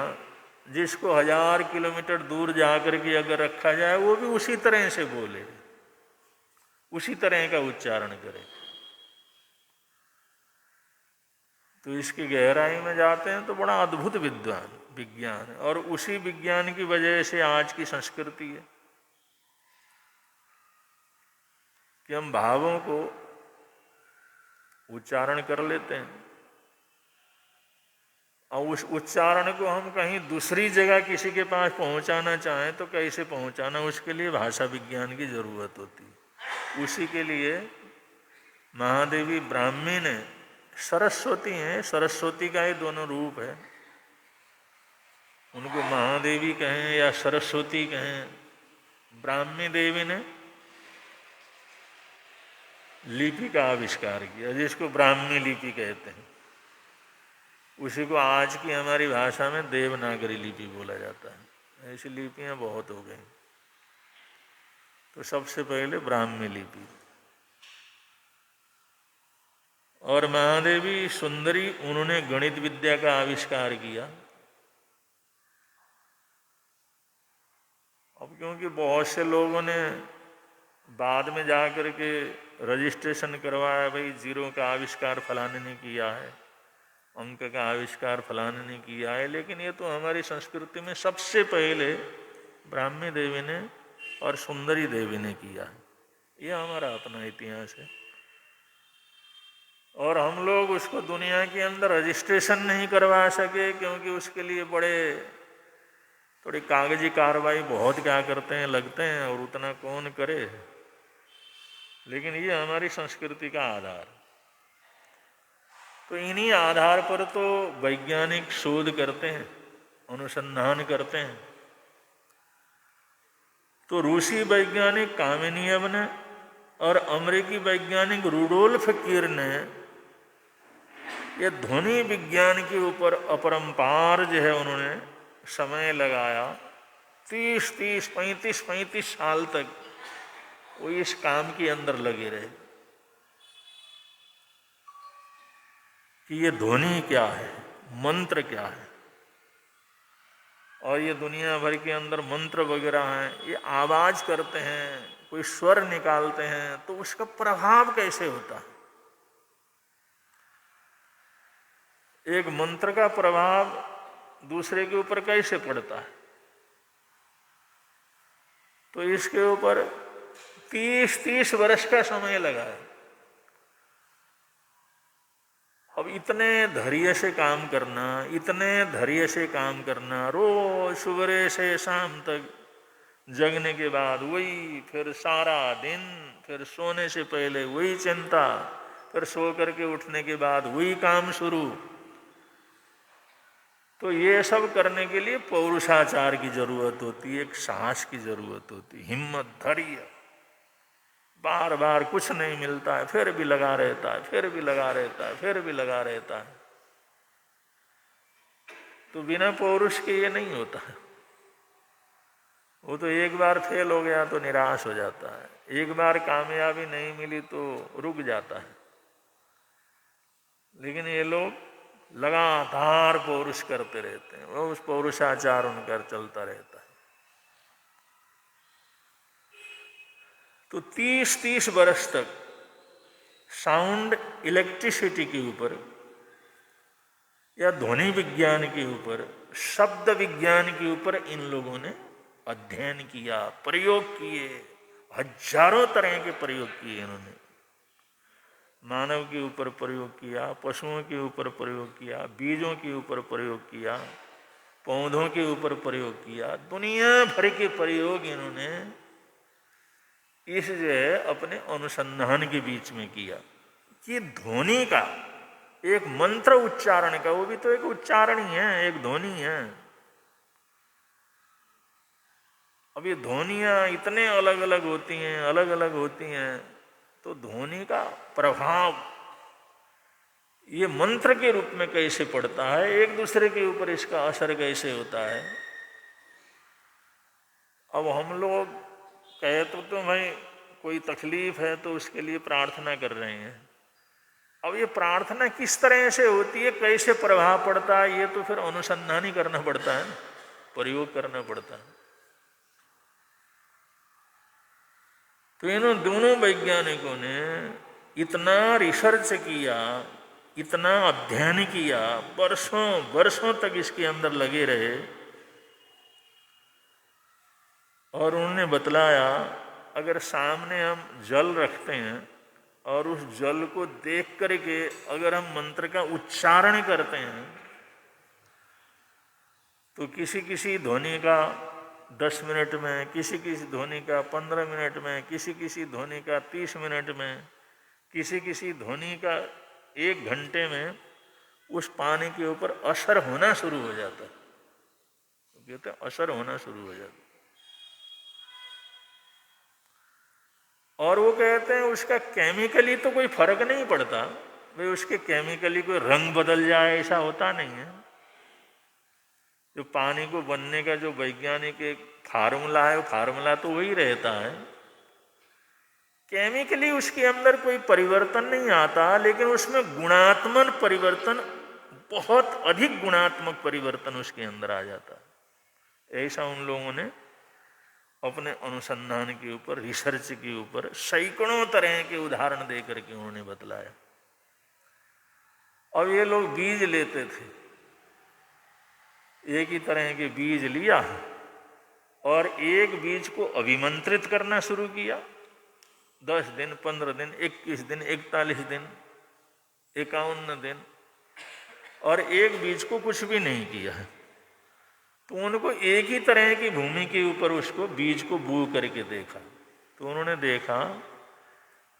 S1: जिसको 1000 किलोमीटर दूर जाकर के अगर रखा जाए वो भी उसी तरह से बोले, उसी तरह का उच्चारण करे। तो इसकी गहराई में जाते हैं तो बड़ा अद्भुत विज्ञान है। और उसी विज्ञान की वजह से आज की संस्कृति है कि हम भावों को उच्चारण कर लेते हैं और उस उच्चारण को हम कहीं दूसरी जगह किसी के पास पहुंचाना चाहें तो कैसे पहुंचाना, उसके लिए भाषा विज्ञान की जरूरत होती है। उसी के लिए महादेवी ब्राह्मी ने, सरस्वती हैं, सरस्वती का ही दोनों रूप है, उनको महादेवी कहें या सरस्वती कहें, ब्राह्मी देवी ने लिपि का आविष्कार किया जिसको ब्राह्मी लिपि कहते हैं। उसी को आज की हमारी भाषा में देवनागरी लिपि बोला जाता है। ऐसी लिपियां बहुत हो गई। तो सबसे पहले ब्राह्मी लिपि। और महादेवी सुंदरी, उन्होंने गणित विद्या का आविष्कार किया। अब क्योंकि बहुत से लोगों ने बाद में जाकर के रजिस्ट्रेशन करवाया, भाई जीरो का आविष्कार फलाने ने किया है, अंक का आविष्कार फलाने ने किया है, लेकिन ये तो हमारी संस्कृति में सबसे पहले ब्राह्मी देवी ने और सुंदरी देवी ने किया है। ये हमारा अपना इतिहास है। और हम लोग उसको दुनिया के अंदर रजिस्ट्रेशन नहीं करवा सके क्योंकि उसके लिए बड़े थोड़ी कागजी कार्रवाई बहुत क्या करते हैं, लगते हैं, और उतना कौन करे। लेकिन ये हमारी संस्कृति का आधार। तो इन्हीं आधार पर तो वैज्ञानिक शोध करते हैं, अनुसंधान करते हैं। तो रूसी वैज्ञानिक कामेनियव ने और अमेरिकी वैज्ञानिक रुडोल्फ कीर ने ये ध्वनि विज्ञान के ऊपर अपरंपार जो है उन्होंने समय लगाया। 35 साल तक वो इस काम के अंदर लगे रहे कि ये ध्वनि क्या है, मंत्र क्या है। और ये दुनिया भर के अंदर मंत्र वगैरह हैं, ये आवाज करते हैं, कोई स्वर निकालते हैं, तो उसका प्रभाव कैसे होता है। एक मंत्र का प्रभाव दूसरे के ऊपर कैसे पड़ता है। तो इसके ऊपर 30 वर्ष का समय लगा है। अब इतने धैर्य से काम करना, इतने धैर्य से काम करना, रोज सुबह से शाम तक जगने के बाद वही, फिर सारा दिन, फिर सोने से पहले वही चिंता, फिर सो करके उठने के बाद वही काम शुरू। तो ये सब करने के लिए पौरुषाचार की जरूरत होती है, एक साहस की जरूरत होती है, हिम्मत, धैर्य। बार बार कुछ नहीं मिलता है, फिर भी लगा रहता है, फिर भी लगा रहता है, फिर भी लगा रहता है। तो बिना पौरुष के ये नहीं होता है। वो तो एक बार फेल हो गया तो निराश हो जाता है, एक बार कामयाबी नहीं मिली तो रुक जाता है। लेकिन ये लोग लगातार पौरुष करते रहते हैं, वो उस पौरुषाचार उनका चलता रहता है। तो 30 वर्ष तक साउंड इलेक्ट्रिसिटी के ऊपर या ध्वनि विज्ञान के ऊपर, शब्द विज्ञान के ऊपर इन लोगों ने अध्ययन किया, प्रयोग किए, हजारों तरह के प्रयोग किए इन्होंने। मानव के ऊपर प्रयोग किया, पशुओं के ऊपर प्रयोग किया, बीजों के ऊपर प्रयोग किया, पौधों के ऊपर प्रयोग किया, दुनिया भर के प्रयोग इन्होंने इस जो है अपने अनुसंधान के बीच में किया कि ध्वनि का, एक मंत्र उच्चारण का, वो भी तो एक उच्चारण ही है, एक ध्वनि है। अब ये ध्वनियाँ इतने अलग अलग होती हैं, अलग अलग होती हैं, तो ध्वनि का प्रभाव ये मंत्र के रूप में कैसे पड़ता है, एक दूसरे के ऊपर इसका असर कैसे होता है। अब हम लोग कहे तो भाई कोई तकलीफ है तो उसके लिए प्रार्थना कर रहे हैं। अब ये प्रार्थना किस तरह से होती है, कैसे प्रभाव पड़ता है, ये तो फिर अनुसंधान ही करना पड़ता है, प्रयोग करना पड़ता है। तो इन दोनों वैज्ञानिकों ने इतना रिसर्च किया, इतना अध्ययन किया, वर्षों वर्षों तक इसके अंदर लगे रहे, और उन्होंने बतलाया अगर सामने हम जल रखते हैं और उस जल को देख करके अगर हम मंत्र का उच्चारण करते हैं तो किसी किसी ध्वनि का 10 मिनट में, किसी किसी ध्वनि का 15 मिनट में, किसी किसी ध्वनि का 30 मिनट में, किसी किसी ध्वनि का 1 घंटे में उस पानी के ऊपर असर होना शुरू हो जाता है। तो कहते हैं असर होना शुरू हो जाता है। और वो कहते हैं उसका केमिकली तो कोई फर्क नहीं पड़ता, भाई उसके केमिकली कोई रंग बदल जाए ऐसा होता नहीं है। जो पानी को बनने का जो वैज्ञानिक एक फार्मूला है, वो फार्मूला तो वही रहता है, केमिकली उसके अंदर कोई परिवर्तन नहीं आता, लेकिन उसमें गुणात्मक परिवर्तन, बहुत अधिक गुणात्मक परिवर्तन उसके अंदर आ जाता है। ऐसा उन लोगों ने अपने अनुसंधान के ऊपर, रिसर्च के ऊपर सैकड़ों तरह के उदाहरण देकर के उन्होंने बतलाया। अब ये लोग बीज लेते थे, एक ही तरह के बीज लिया और एक बीज को अभिमंत्रित करना शुरू किया। 10 दिन, 15 दिन, 21 दिन, 41 दिन, 51 दिन, और एक बीज को कुछ भी नहीं किया है। तो उनको एक ही तरह की भूमि के ऊपर उसको बीज को बो करके देखा, तो उन्होंने देखा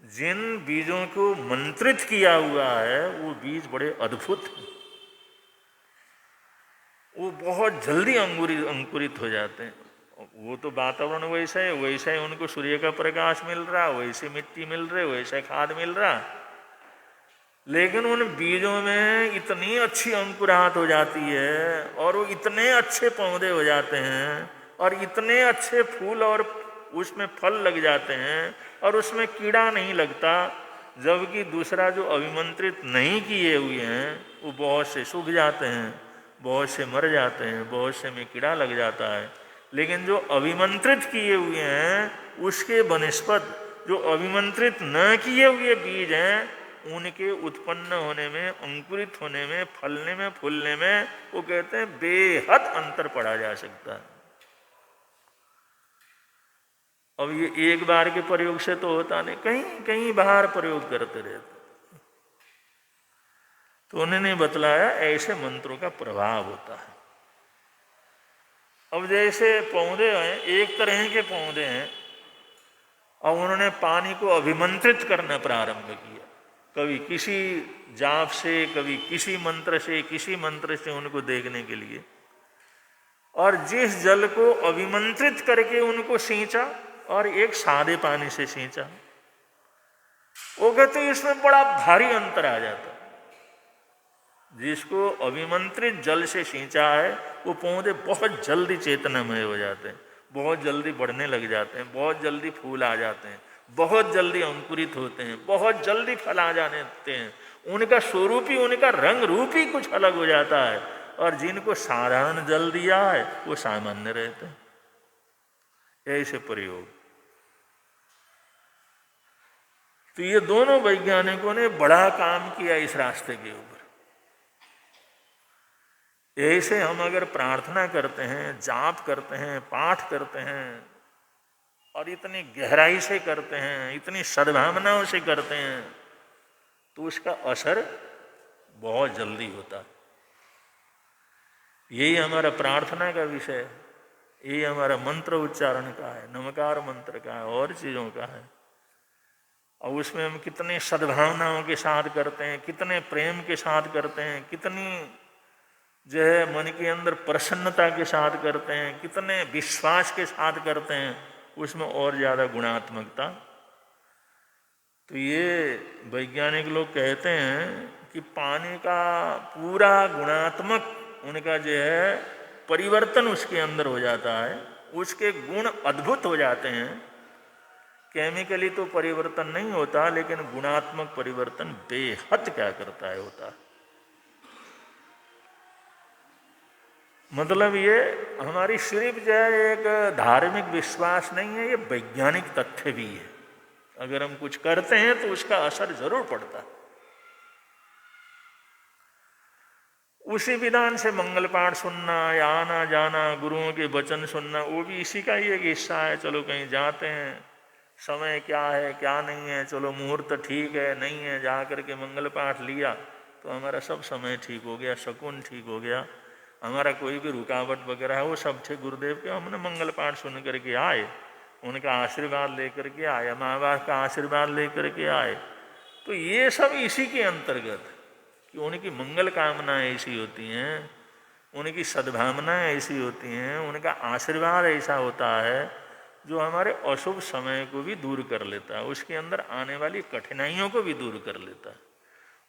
S1: जिन बीजों को मंत्रित किया हुआ है वो बीज बड़े अद्भुत हैं, वो बहुत जल्दी अंकुरित हो जाते हैं। वो तो वातावरण वैसा है, वैसा ही उनको सूर्य का प्रकाश मिल रहा, वैसे मिट्टी मिल रही, वैसा खाद मिल रहा, लेकिन उन बीजों में इतनी अच्छी अंकुराहट हो जाती है और वो इतने अच्छे पौधे हो जाते हैं और इतने अच्छे फूल और उसमें फल लग जाते हैं और उसमें कीड़ा नहीं लगता, जबकि दूसरा जो अभिमंत्रित नहीं किए हुए हैं वो बहुत से सूख जाते हैं, बहुत से मर जाते हैं, बहुत से में कीड़ा लग जाता है। लेकिन जो अभिमंत्रित किए हुए हैं उसके बनस्पत जो अभिमंत्रित न किए हुए बीज हैं उनके उत्पन्न होने में, अंकुरित होने में, फलने में, फूलने में, वो कहते हैं बेहद अंतर पढ़ा जा सकता है। अब ये एक बार के प्रयोग से तो होता नहीं, कहीं कहीं बार प्रयोग करते रहते। तो उन्होंने बतलाया ऐसे मंत्रों का प्रभाव होता है। अब जैसे पौधे हैं, एक तरह के पौधे हैं, और उन्होंने पानी को अभिमंत्रित करना प्रारंभ किया, कभी किसी जाप से, कभी किसी मंत्र से, किसी मंत्र से उनको देखने के लिए, और जिस जल को अभिमंत्रित करके उनको सींचा और एक सादे पानी से सींचा, वो कहते इसमें बड़ा भारी अंतर आ जाता। जिसको अभिमंत्रित जल से सींचा है वो पौधे बहुत जल्दी चेतनामय हो जाते हैं, बहुत जल्दी बढ़ने लग जाते हैं, बहुत जल्दी फूल आ जाते हैं, बहुत जल्दी अंकुरित होते हैं, बहुत जल्दी फल आ जाने लगते हैं। उनका स्वरूप ही, उनका रंग रूप ही कुछ अलग हो जाता है। और जिनको साधारण जल दिया है वो सामान्य रहते हैं। ऐसे प्रयोग। तो ये दोनों वैज्ञानिकों ने बड़ा काम किया इस रास्ते के ऊपर। ऐसे हम अगर प्रार्थना करते हैं, जाप करते हैं, पाठ करते हैं, और इतनी गहराई से करते हैं, इतनी सद्भावनाओं से करते हैं, तो उसका असर बहुत जल्दी होता है। यही हमारा प्रार्थना का विषय है, यही हमारा मंत्र उच्चारण का है, नमकार मंत्र का है, और चीज़ों का है। और उसमें हम कितने सद्भावनाओं के साथ करते हैं, कितने प्रेम के साथ करते हैं, कितनी जो है मन के अंदर प्रसन्नता के साथ करते हैं, कितने विश्वास के साथ करते हैं, उसमें और ज़्यादा गुणात्मकता। तो ये वैज्ञानिक लोग कहते हैं कि पानी का पूरा गुणात्मक उनका जो है परिवर्तन उसके अंदर हो जाता है, उसके गुण अद्भुत हो जाते हैं। केमिकली तो परिवर्तन नहीं होता, लेकिन गुणात्मक परिवर्तन बेहद क्या करता है, होता है। मतलब ये हमारी सिर्फ जो है एक धार्मिक विश्वास नहीं है, ये वैज्ञानिक तथ्य भी है। अगर हम कुछ करते हैं तो उसका असर जरूर पड़ता है। उसी विधान से मंगल पाठ सुनना या आना जाना, गुरुओं के वचन सुनना, वो भी इसी का ही एक हिस्सा है। चलो कहीं जाते हैं, समय क्या है क्या नहीं है, चलो मुहूर्त ठीक है नहीं है, जा करके मंगल पाठ लिया तो हमारा सब समय ठीक हो गया, शकुन ठीक हो गया, हमारा कोई भी रुकावट वगैरह है वो सब थे गुरुदेव के। हमने मंगल पाठ सुन करके आए, उनका आशीर्वाद लेकर के आए, माँ बाप का आशीर्वाद लेकर के आए। तो ये सब इसी के अंतर्गत कि उनकी मंगल कामनाएं ऐसी होती हैं, उनकी सद्भावनाएं ऐसी होती हैं, उनका आशीर्वाद ऐसा होता है जो हमारे अशुभ समय को भी दूर कर लेता है, उसके अंदर आने वाली कठिनाइयों को भी दूर कर लेता है,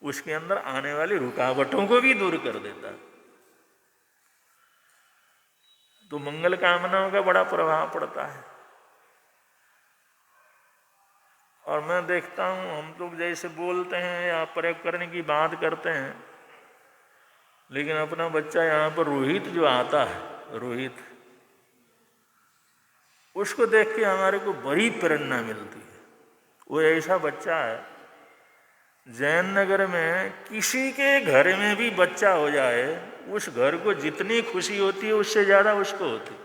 S1: उसके अंदर आने वाली रुकावटों को भी दूर कर देता है। तो मंगल कामनाओं का बड़ा प्रभाव पड़ता है। और मैं देखता हूँ हम लोग जैसे बोलते हैं या प्रयोग करने की बात करते हैं, लेकिन अपना बच्चा यहाँ पर रोहित जो आता है, रोहित, उसको देख के हमारे को बड़ी प्रेरणा मिलती है। वो ऐसा बच्चा है, जैन नगर में किसी के घर में भी बच्चा हो जाए, उस घर को जितनी खुशी होती है उससे ज्यादा उसको होती।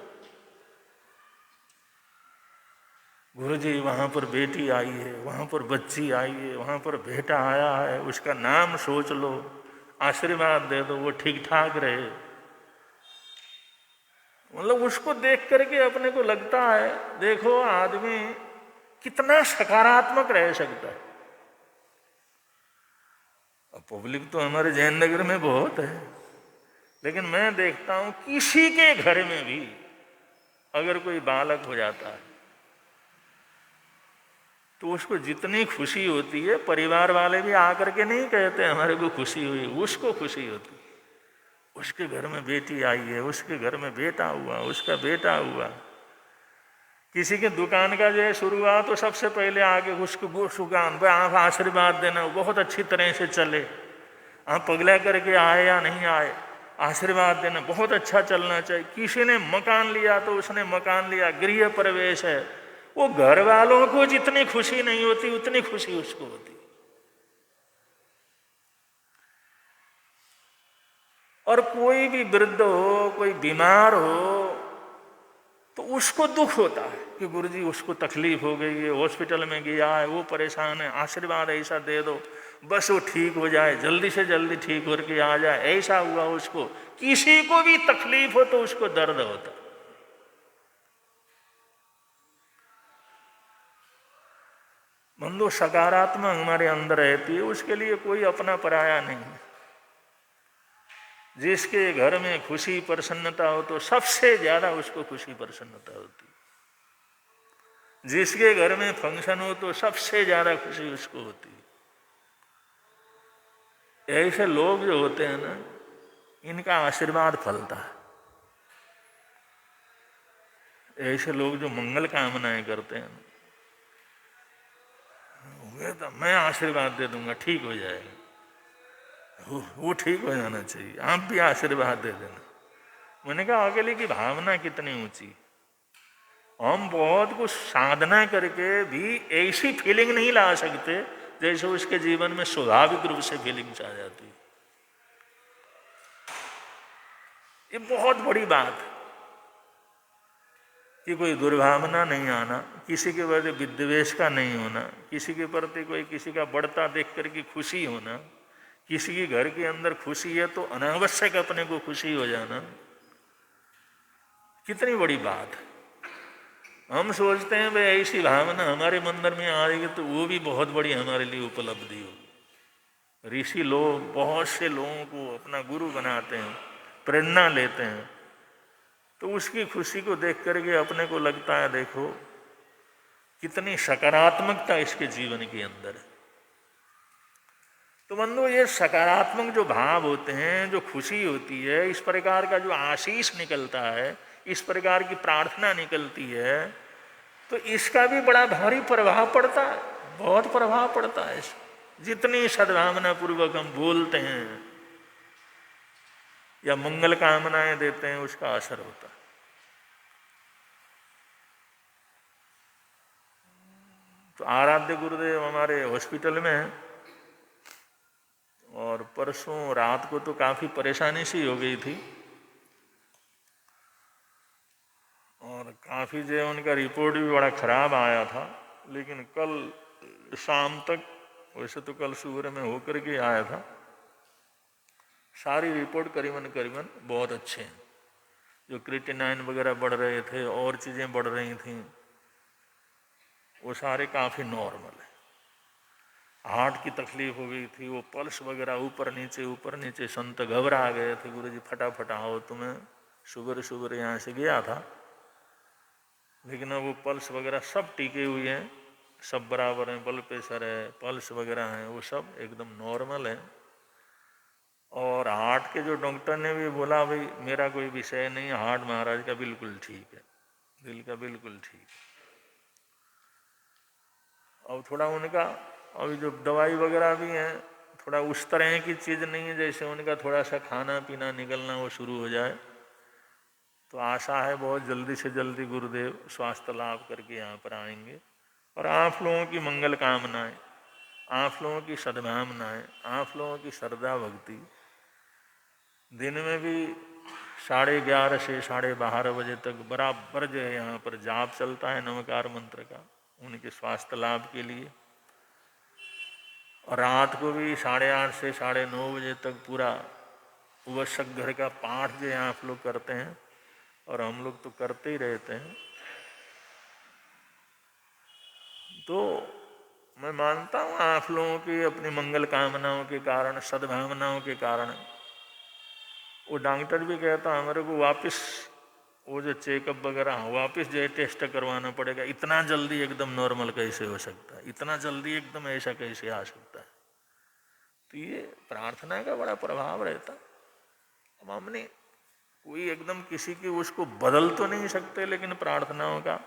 S1: गुरुजी वहाँ पर बेटी आई है, वहाँ पर बच्ची आई है, वहाँ पर बेटा आया है, उसका नाम सोच लो, आशीर्वाद दे दो, वो ठीक ठाक रहे। मतलब उसको देख करके अपने को लगता है देखो आदमी कितना सकारात्मक रह सकता है। अब पब्लिक तो हमारे जैन नगर में बहुत है, लेकिन मैं देखता हूं किसी के घर में भी अगर कोई बालक हो जाता है तो उसको जितनी खुशी होती है, परिवार वाले भी आकर के नहीं कहते हमारे को खुशी हुई, उसको खुशी होती। उसके घर में बेटी आई है, उसके घर में बेटा हुआ, उसका बेटा हुआ। किसी के दुकान का जो है शुरुआत तो सबसे पहले आगे उसको दुकान पर आप आशीर्वाद देना, बहुत अच्छी तरह से चले, आप पगला करके आए या नहीं आए, आशीर्वाद देना, बहुत अच्छा चलना चाहिए। किसी ने मकान लिया तो उसने मकान लिया, गृह प्रवेश है, वो घर वालों को जितनी खुशी नहीं होती उतनी खुशी उसको होती। और कोई भी वृद्ध हो, कोई बीमार हो, तो उसको दुख होता है कि गुरुजी उसको तकलीफ हो गई है, हॉस्पिटल में गया है, वो परेशान है, आशीर्वाद ऐसा दे दो बस वो ठीक हो जाए, जल्दी से जल्दी ठीक होकर आ जाए। ऐसा हुआ उसको, किसी को भी तकलीफ हो तो उसको दर्द होता। बंधु, सकारात्मक हमारे अंदर रहती है, उसके लिए कोई अपना पराया नहीं है। जिसके घर में खुशी प्रसन्नता हो तो सबसे ज्यादा उसको खुशी प्रसन्नता होती है। जिसके घर में फंक्शन हो तो सबसे ज्यादा खुशी उसको होती है। ऐसे लोग जो होते हैं ना, इनका आशीर्वाद फलता है। ऐसे लोग जो मंगल कामनाएं करते हैं, वे तो मैं आशीर्वाद दे दूंगा, ठीक हो जाएगा, वो ठीक हो जाना चाहिए, आप भी आशीर्वाद दे देना। मैंने कहा अकेले की भावना कितनी ऊंची। हम बहुत कुछ साधना करके भी ऐसी फीलिंग नहीं ला सकते जैसे उसके जीवन में स्वाभाविक रूप से फीलिंग्स आ जाती है। ये बहुत बड़ी बात है कि कोई दुर्भावना नहीं आना, किसी के प्रति विद्वेष का नहीं होना, किसी के प्रति कोई किसी का बढ़ता देख करके खुशी होना, किसी के घर के अंदर खुशी है तो अनावश्यक अपने को खुशी हो जाना, कितनी बड़ी बात है। हम सोचते हैं भाई ऐसी भावना हमारे मंदिर में आ जाएगी तो वो भी बहुत बड़ी हमारे लिए उपलब्धि होगी। ऋषि लोग बहुत से लोगों को अपना गुरु बनाते हैं, प्रेरणा लेते हैं, तो उसकी खुशी को देख करके अपने को लगता है देखो कितनी सकारात्मकता इसके जीवन के अंदर है। तो बंधु, ये सकारात्मक जो भाव होते हैं, जो खुशी होती है, इस प्रकार का जो आशीष निकलता है, इस प्रकार की प्रार्थना निकलती है, तो इसका भी बड़ा भारी प्रभाव पड़ता है, बहुत प्रभाव पड़ता है। जितनी सद्भावना पूर्वक हम बोलते हैं या मंगल कामनाएं देते हैं, उसका असर होता है। तो आराध्य गुरुदेव हमारे हॉस्पिटल में हैं और परसों रात को तो काफी परेशानी सी हो गई थी और काफी जो उनका रिपोर्ट भी बड़ा खराब आया था, लेकिन कल शाम तक, वैसे तो कल सुबह में होकर के आया था, सारी रिपोर्ट करीबन बहुत अच्छे हैं। जो क्रिएटिनाइन वगैरह बढ़ रहे थे और चीज़ें बढ़ रही थी, वो सारे काफ़ी नॉर्मल है। हार्ट की तकलीफ हो गई थी, वो पल्स वगैरह ऊपर नीचे, संत घबरा गए थे, गुरुजी फटाफट आओ, तुम्हें शुगर यहाँ से गया था, लेकिन अब वो पल्स वगैरह सब टिके हुए हैं, सब बराबर हैं, ब्लड प्रेशर है, पल्स वगैरह हैं, वो सब एकदम नॉर्मल है। और हार्ट के जो डॉक्टर ने भी बोला भाई मेरा कोई विषय नहीं, हार्ट महाराज का बिल्कुल ठीक है, दिल का बिल्कुल ठीक है। अब थोड़ा उनका अभी जो दवाई वगैरह भी है, थोड़ा उस तरह की चीज़ नहीं है जैसे उनका थोड़ा सा खाना पीना निकलना वो शुरू हो जाए। तो आशा है बहुत जल्दी से जल्दी गुरुदेव स्वास्थ्य लाभ करके यहाँ पर आएंगे। और आप लोगों की मंगल कामनाएं, आप लोगों की सद्भावनाएं, आप लोगों की श्रद्धा भक्ति, दिन में भी 11:30 से 12:30 बजे तक बराबर जो है यहाँ पर जाप चलता है नमकार मंत्र का, उनके स्वास्थ्य लाभ के लिए। और रात को भी 8:30 से 9:30 बजे तक पूरा उपवसक घर का पाठ जो यहाँ आप लोग करते हैं, और हम लोग तो करते ही रहते हैं। तो मैं मानता हूँ आप लोगों की अपनी मंगल कामनाओं के कारण, सद्भावनाओं के कारण, वो डॉक्टर भी कहता है हमारे को वापस वो जो चेकअप वगैरह वापस जो है टेस्ट करवाना पड़ेगा, इतना जल्दी एकदम नॉर्मल कैसे हो सकता है, इतना जल्दी एकदम ऐसा कैसे आ सकता है। तो ये प्रार्थना का बड़ा प्रभाव रहता। अब हमने कोई एकदम किसी की उसको बदल तो नहीं सकते, लेकिन प्रार्थनाओं का,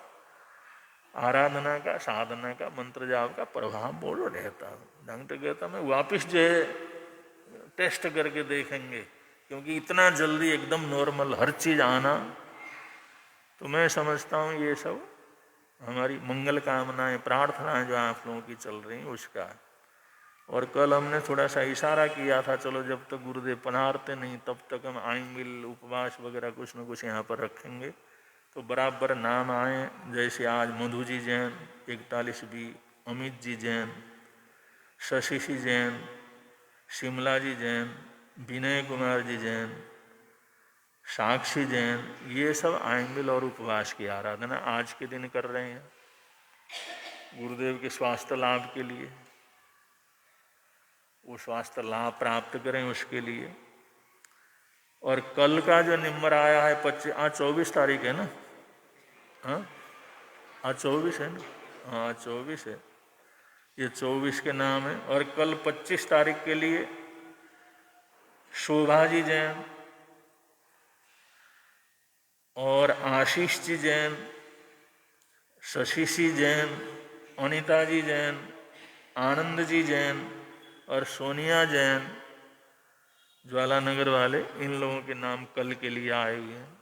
S1: आराधना का, साधना का, मंत्र जाप का प्रभाव बोलो रहता। डॉक्टर कहता मैं वापस जो है टेस्ट करके देखेंगे, क्योंकि इतना जल्दी एकदम नॉर्मल हर चीज़ आना, तो मैं समझता हूँ ये सब हमारी मंगल कामनाएं, प्रार्थनाएं जो आप लोगों की चल रही हैं उसका। और कल हमने थोड़ा सा इशारा किया था, चलो जब तक गुरुदेव पधारते नहीं तब तक हम आइमिल उपवास वगैरह कुछ न कुछ यहाँ पर रखेंगे, तो बराबर नाम आए। जैसे आज मधु जी जैन 41B, अमित जी जैन, शशि जी जैन, शिमला जी जैन, विनय कुमार जी जैन, साक्षी जैन, ये सब आइमिल और उपवास की आराधना आज के दिन कर रहे हैं गुरुदेव के स्वास्थ्य लाभ के लिए। वो स्वास्थ्य लाभ प्राप्त करें उसके लिए। और कल का जो नंबर आया है 25, आज 24 तारीख है ना? हाँ, आज 24 है ना? हाँ, आज 24 है। ये 24 के नाम है। और कल 25 तारीख के लिए शोभा जी जैन और आशीष जी जैन, शशि जी जैन, अनिता जी जैन, आनंद जी जैन और सोनिया जैन, ज्वालानगर वाले, इन लोगों के नाम कल के लिए आए हुए हैं।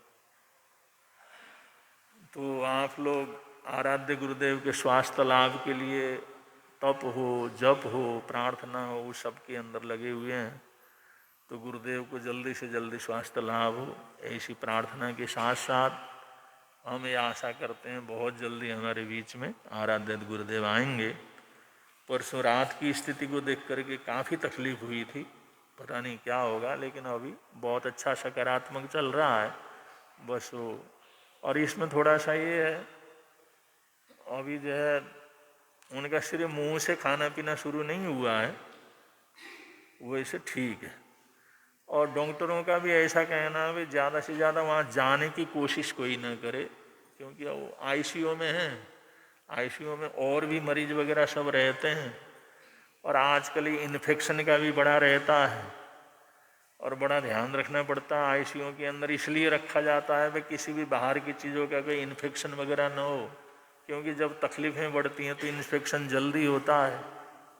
S1: तो आप लोग आराध्य गुरुदेव के स्वास्थ्य लाभ के लिए तप हो, जप हो, प्रार्थना हो, उस सब के अंदर लगे हुए हैं। तो गुरुदेव को जल्दी से जल्दी स्वास्थ्य लाभ हो, ऐसी प्रार्थना के साथ साथ हम ये आशा करते हैं बहुत जल्दी हमारे बीच में आराध्य गुरुदेव आएंगे। परसों रात की स्थिति को देख करके काफ़ी तकलीफ हुई थी, पता नहीं क्या होगा, लेकिन अभी बहुत अच्छा सकारात्मक चल रहा है बस वो। और इसमें थोड़ा सा ये है, अभी जो है उनका सिर्फ मुंह से खाना पीना शुरू नहीं हुआ है, वैसे ठीक है। और डॉक्टरों का भी ऐसा कहना है कि ज़्यादा से ज़्यादा वहाँ जाने की कोशिश कोई ना करे, क्योंकि वो आईसीयू में है। आईसीयू में और भी मरीज वगैरह सब रहते हैं, और आजकल इन्फेक्शन का भी बड़ा रहता है और बड़ा ध्यान रखना पड़ता है। आईसीयू के अंदर इसलिए रखा जाता है कि किसी भी बाहर की चीज़ों का कोई इन्फेक्शन वगैरह न हो, क्योंकि जब तकलीफ़ें बढ़ती हैं तो इन्फेक्शन जल्दी होता है।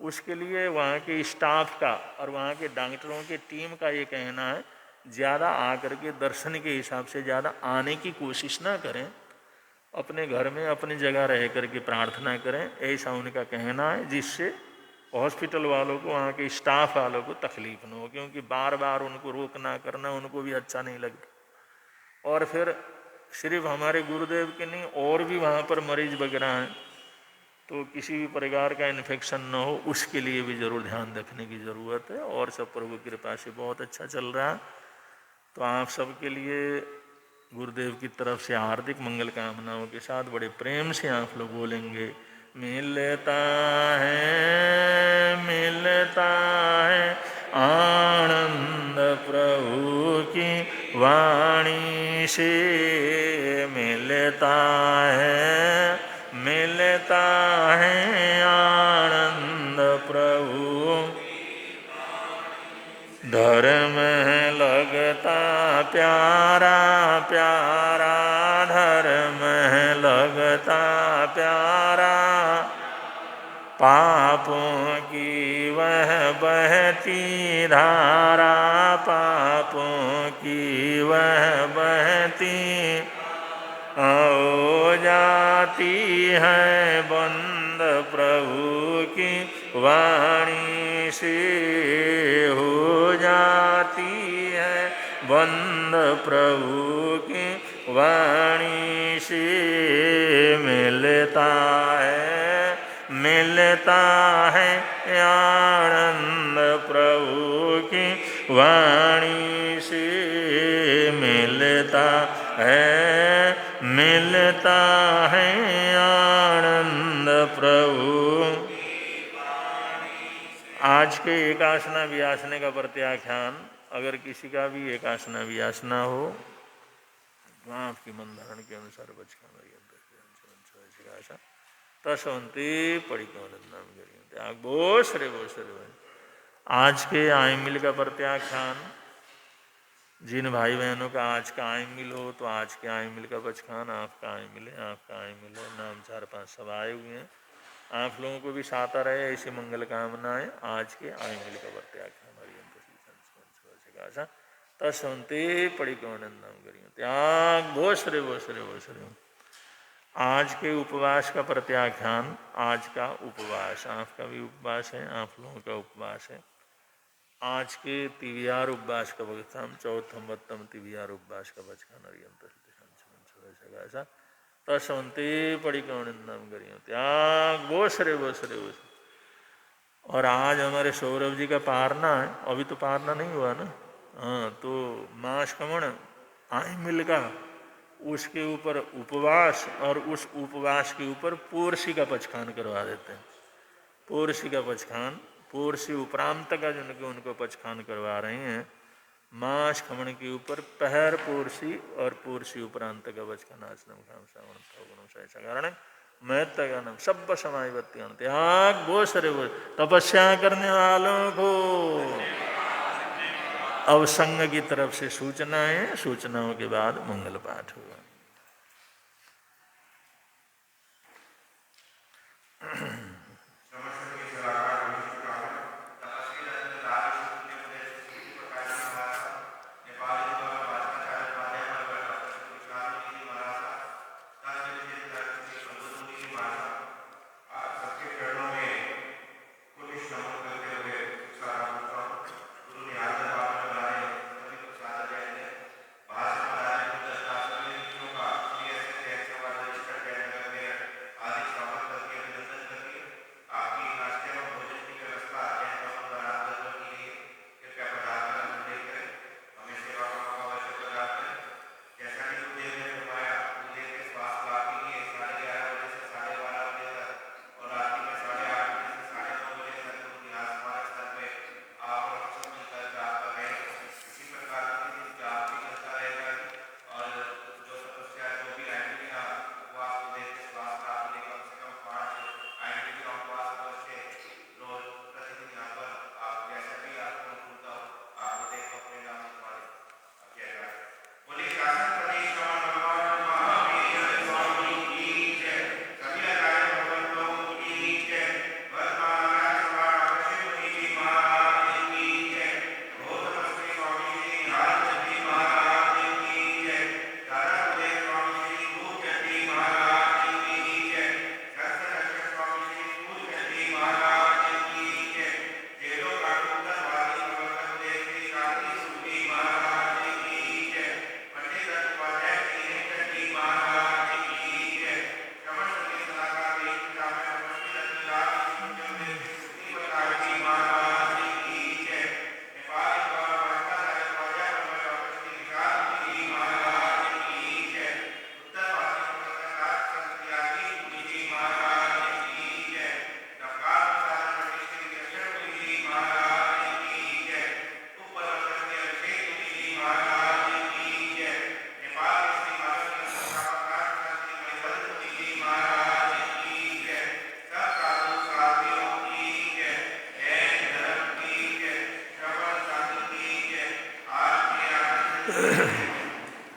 S1: उसके लिए वहाँ के स्टाफ का और वहाँ के डॉक्टरों की टीम का ये कहना है, ज़्यादा आकर के दर्शन के हिसाब से ज़्यादा आने की कोशिश ना करें, अपने घर में अपनी जगह रह करके प्रार्थना करें, ऐसा उनका कहना है, जिससे हॉस्पिटल वालों को, वहाँ के स्टाफ वालों को तकलीफ न हो, क्योंकि बार बार उनको रोकना करना उनको भी अच्छा नहीं लगता। और फिर सिर्फ हमारे गुरुदेव के नहीं, और भी वहाँ पर मरीज वगैरह हैं, तो किसी भी प्रकार का इन्फेक्शन न हो, उसके लिए भी ज़रूर ध्यान रखने की ज़रूरत है। और सब प्रभु की कृपा से बहुत अच्छा चल रहा है। तो आप सबके लिए गुरुदेव की तरफ से हार्दिक मंगल कामनाओं के साथ बड़े प्रेम से आप लोग बोलेंगे, मिलता है आनंद प्रभु की वाणी से, मिलता है आनंद प्रभु, धर्म लगता प्यारा प्यारा, धर्म लगता प्यारा, पापों की वह बहती धारा, पापों की वह बहती हो जाती है बंद प्रभु की वाणी से, हो जाती है बंद प्रभु की वाणी से, मिलता है आनंद प्रभु की वाणी से, मिलता है आनंद प्रभु। आज के एकासना व्यासने का प्रत्याख्यान, अगर किसी का भी एकासना व्यासना हो तो आपकी मन धारण के अनुसार बचका तस्वंती परिकमनंदनाम करिए बोस रे बोस रे। आज के आइमिल का प्रत्याख्यान, जिन भाई बहनों का आज का आइमिल हो तो आज के आइमिल का बचकान, आपका आइमिल है, आपका आइमिल है, नाम 4-5 सब आए हुए हैं। आप लोगों को भी साता रहे ऐसी मंगल कामनाएं। आज के आइमिल का प्रत्याख्यान तस्वंती परिकमनंदनाम करिए त्याग बोस रे बोस रे बोस रे। आज के उपवास का प्रत्याख्यान, आज का उपवास, आपका भी उपवास है, आप लोगों का उपवास है। आज के तिवियार उपवास का भगताम चौथम वत्तम तिवियार उपवास का बचकान ऐसा तस्वंते पड़ी कौनिंदम करियो त्याग बोसरे बोसरे बोसरे। और आज हमारे सौरभ जी का पारना है, अभी तो पारना नहीं हुआ ना। हाँ, तो मास कमण आए मिलका उसके ऊपर उपवास और उस उपवास के ऊपर पोरसी का पचखान करवा देते हैं। पोरसी का पचखान, पोरसी उपरांत का जो उनको पचखान करवा रहे हैं, मास खमण के ऊपर पहर पोरसी और पोरसी उपरांत का पचखान आश्रम खाम श्रावण फगुण ऐसा कारण मैं तगनम सब समाय त्याग वो सरे वो तपस्या करने वालों को अब संघ की तरफ से सूचनाएं, सूचनाओं के बाद मंगल पाठ हुआ।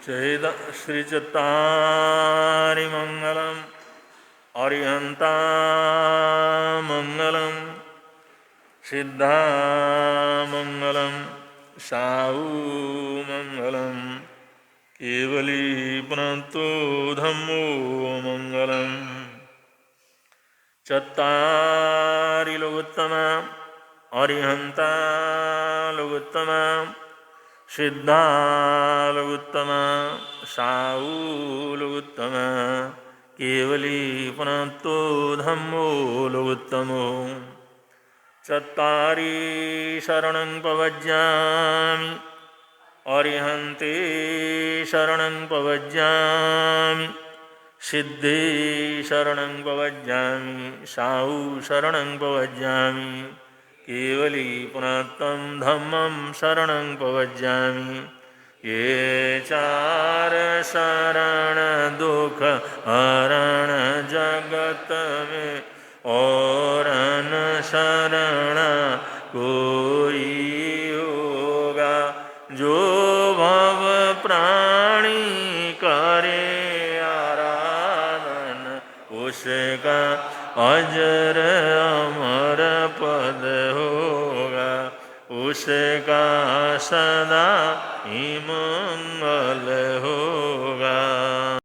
S1: चेद श्रीचत्तारि मंगलम अरिहंता मंगलम सिद्धा मंगलम साहू मंगलम केवली पुनतो धम्मो मंगलम चत्तारि लोकोत्तमा अरिहंता लोकोत्तमा सिद्धा लोकोत्तमा साहू लोकोत्तमा केवली पुनतो धम्मो लोकोत्तमो चत्तारि शरणं पवज्यामि अरिहन्ते शरणं पवज्यामि सिद्धे शरणं पवज्यामि साहू शरणं पवज्यामि केवली पुनत्तं धम्मं शरणं पवज्यामि ये चार शरण दुख हरण जगत में और न शरण कोई होगा जो भव प्राणी करे आराधन उसका अजर अमर पद होगा उसका सदा ही मंगल